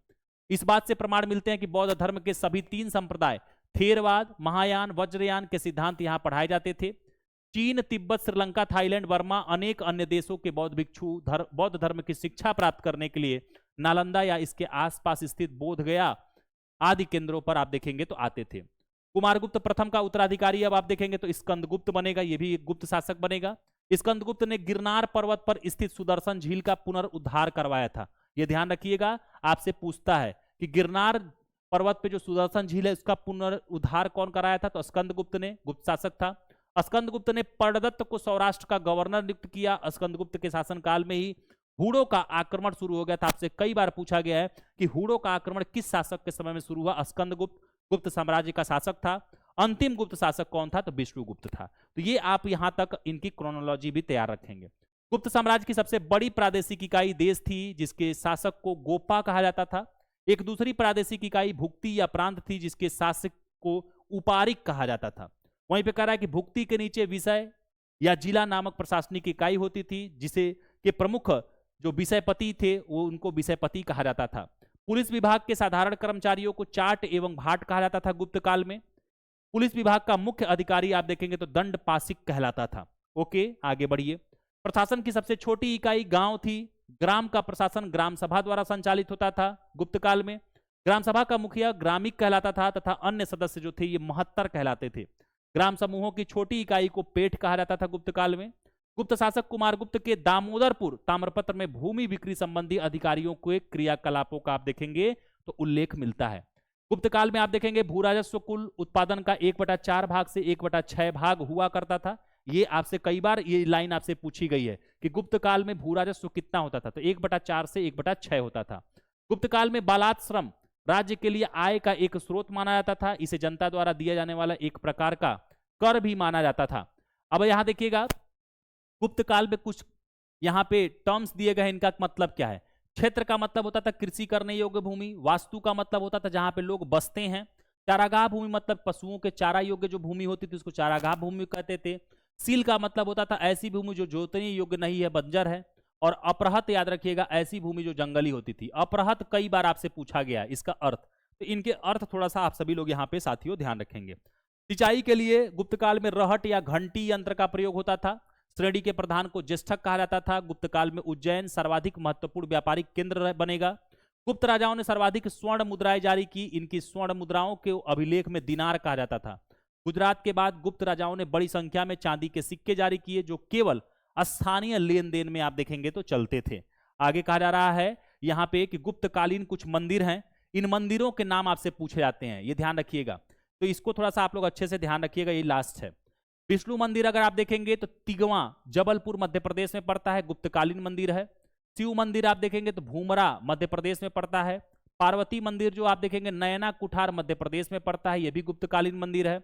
इस बात से प्रमाण मिलते हैं कि बौद्ध धर्म के सभी 3 संप्रदाय, थेरवाद, महायान, वज्रयान के सिद्धांत यहाँ पढ़ाए जाते थे। चीन, तिब्बत, श्रीलंका, थाईलैंड, बर्मा, अनेक अन्य देशों के बौद्ध भिक्षु बौद्ध धर्म की शिक्षा प्राप्त करने के लिए नालंदा या इसके आसपास स्थित बोधगया आदि केंद्रों पर आप देखेंगे तो आते थे। कुमारगुप्त प्रथम का उत्तराधिकारी अब आप देखेंगे तो स्कंदगुप्त बनेगा, ये भी एक गुप्त शासक बनेगा। स्कंदगुप्त ने गिरनार पर्वत पर स्थित सुदर्शन झील का पुनरुद्धार करवाया था। ये ध्यान रखिएगा, आपसे पूछता है कि गिरनार पर्वत पे जो सुदर्शन झील है उसका पुनरुद्धार कौन कराया था, तो स्कंदगुप्त ने, गुप्त शासक था। स्कंदगुप्त ने पर्णदत्त को सौराष्ट्र का गवर्नर नियुक्त किया। स्कंदगुप्त के शासनकाल में ही हूणों का आक्रमण शुरू हो गया था। आपसे कई बार पूछा गया है कि हूणों का आक्रमण किस शासक के समय में शुरू हुआ। स्कंदगुप्त गुप्त साम्राज्य का शासक था अंतिम गुप्त शासक कौन था? तो विष्णुगुप्त था। तो ये आप यहां तक इनकी क्रोनोलॉजी भी तैयार रखेंगे। गुप्त साम्राज्य की सबसे बड़ी प्रादेशिक इकाई देश थी, जिसके शासक को गोपा कहा जाता था। एक दूसरी प्रादेशिक इकाई भुक्ति या प्रांत थी, जिसके शासक को उपारिक कहा जाता था। वहीं पे कह रहा है कि भुक्ति के नीचे विषय या जिला नामक प्रशासनिक इकाई होती थी, जिसे के प्रमुख जो विषयपति थे वो उनको विषयपति कहा जाता था। पुलिस विभाग के साधारण कर्मचारियों को चाट एवं भाट कहा जाता था गुप्त काल में। पुलिस विभाग का मुख्य अधिकारी आप देखेंगे तो दंड पासिक कहलाता था। ओके, आगे बढ़िए। प्रशासन की सबसे छोटी इकाई गांव थी। ग्राम का प्रशासन ग्राम सभा द्वारा संचालित होता था गुप्त काल में। ग्राम सभा का मुखिया ग्रामिक कहलाता था तथा अन्य सदस्य जो थे ये महत्तर कहलाते थे। ग्राम समूहों की छोटी इकाई को पेट कहा जाता था गुप्त काल में। गुप्त शासक कुमारगुप्त के दामोदरपुर ताम्रपत्र में भूमि बिक्री संबंधी अधिकारियों के क्रियाकलापों का आप देखेंगे तो उल्लेख मिलता है। गुप्त काल में आप देखेंगे भू राजस्व कुल उत्पादन का 1/4 भाग से 1/6 भाग हुआ करता था। ये आपसे कई बार ये लाइन आपसे पूछी गई है कि गुप्त काल में भू राजस्व कितना होता था, तो 1/4 से 1/6 होता था। गुप्त काल में बालात श्रम राज्य के लिए आय का एक स्रोत माना जाता था। इसे जनता द्वारा दिया जाने वाला एक प्रकार का कर भी माना जाता था। अब यहां देखिएगा गुप्त काल में कुछ यहाँ पे टर्म्स दिए गए, इनका मतलब क्या है। क्षेत्र का मतलब होता था कृषि करने योग्य भूमि। वास्तु का मतलब होता था जहां पे लोग बसते हैं। चारागाह भूमि मतलब पशुओं के चारा योग्य जो भूमि होती थी उसको चारागाह भूमि कहते थे। सील का मतलब होता था ऐसी भूमि जो जोतने योग्य नहीं है, बंजर है। और अपरहत याद रखिएगा, ऐसी भूमि जो जंगली होती थी। अपरहत कई बार आपसे पूछा गया इसका अर्थ, तो इनके अर्थ थोड़ा सा आप सभी लोग यहाँ पे साथियों ध्यान रखेंगे। सिंचाई के लिए गुप्त काल में रहट या घंटी यंत्र का प्रयोग होता था। श्रेणी के प्रधान को ज्येष्ठक कहा जाता था। गुप्त काल में उज्जैन सर्वाधिक महत्वपूर्ण व्यापारिक केंद्र बनेगा। गुप्त राजाओं ने सर्वाधिक स्वर्ण मुद्राएं जारी की। इनकी स्वर्ण मुद्राओं के अभिलेख में दिनार कहा जाता था। गुजरात के बाद गुप्त राजाओं ने बड़ी संख्या में चांदी के सिक्के जारी किए, जो केवल स्थानीय लेन देन में आप देखेंगे तो चलते थे। आगे कहा जा रहा है यहाँ पे कि गुप्तकालीन कुछ मंदिर हैं, इन मंदिरों के नाम आपसे पूछे जाते हैं, ये ध्यान रखिएगा। तो इसको थोड़ा सा आप लोग अच्छे से ध्यान रखिएगा, ये लास्ट है। विष्णु मंदिर अगर आप देखेंगे तो तिगवा जबलपुर मध्य प्रदेश में पड़ता है, गुप्तकालीन मंदिर है। शिव मंदिर आप देखेंगे तो भूमरा मध्य प्रदेश में पड़ता है। पार्वती मंदिर जो आप देखेंगे नयना कुठार मध्य प्रदेश में पड़ता है, यह भी गुप्तकालीन मंदिर है।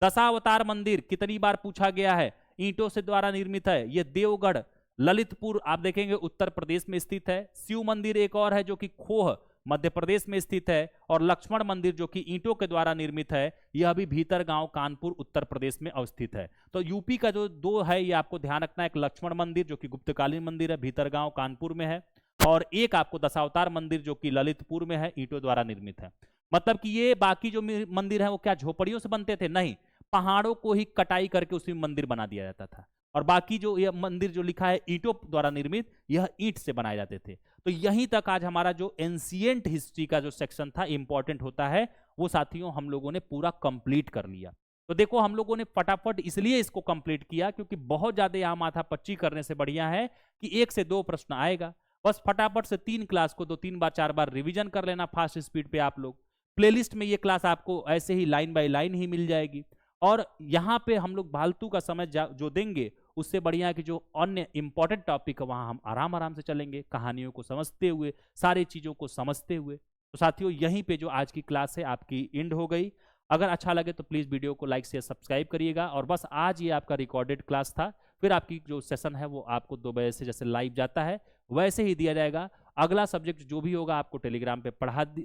दशावतार मंदिर कितनी बार पूछा गया है, ईंटों से द्वारा निर्मित है, यह देवगढ़ ललितपुर आप देखेंगे उत्तर प्रदेश में स्थित है। शिव मंदिर एक और है जो कि खोह मध्य प्रदेश में स्थित है। और लक्ष्मण मंदिर जो कि ईंटों के द्वारा निर्मित है, यह भी भीतर गांव कानपुर उत्तर प्रदेश में अवस्थित है। तो यूपी का जो दो है ये आपको ध्यान रखना है, एक लक्ष्मण मंदिर जो कि गुप्तकालीन मंदिर है, भीतर गांव कानपुर में है। और एक आपको दशावतार मंदिर जो कि ललितपुर में है, ईंटों द्वारा निर्मित है। मतलब कि ये बाकी जो मंदिर है वो क्या झोपड़ियों से बनते थे? नहीं, पहाड़ों को ही कटाई करके उसमें मंदिर बना दिया जाता था। और बाकी जो यह मंदिर जो लिखा है ईंटों द्वारा निर्मित, यह ईंट से बनाए जाते थे। तो यहीं तक आज हमारा जो एंशिएंट हिस्ट्री का जो सेक्शन था इंपॉर्टेंट होता है, वो साथियों हम लोगों ने पूरा कंप्लीट कर लिया। तो देखो हम लोगों ने फटाफट इसलिए इसको कंप्लीट किया क्योंकि बहुत ज्यादा यहाँ माथापच्ची करने से बढ़िया है कि 1 से 2 प्रश्न आएगा, बस फटाफट से 3 क्लास को 2-3 बार 4 बार रिविजन कर लेना फास्ट स्पीड पे। आप लोग प्लेलिस्ट में ये क्लास आपको ऐसे ही लाइन बाय लाइन ही मिल जाएगी। और यहाँ पे हम लोग फालतू का समय जो देंगे उससे बढ़िया है कि जो अन्य इंपॉर्टेंट टॉपिक है वहाँ हम आराम आराम से चलेंगे, कहानियों को समझते हुए, सारी चीज़ों को समझते हुए। तो साथियों यहीं पे जो आज की क्लास है आपकी एंड हो गई। अगर अच्छा लगे तो प्लीज़ वीडियो को लाइक शेयर सब्सक्राइब करिएगा। और बस आज ये आपका रिकॉर्डेड क्लास था, फिर आपकी जो सेशन है वो आपको 2 बजे से जैसे लाइव जाता है वैसे ही दिया जाएगा। अगला सब्जेक्ट जो भी होगा आपको टेलीग्राम पे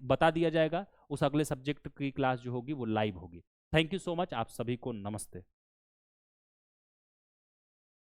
बता दिया जाएगा। उस अगले सब्जेक्ट की क्लास जो होगी वो लाइव होगी। थैंक यू सो मच, आप सभी को नमस्ते।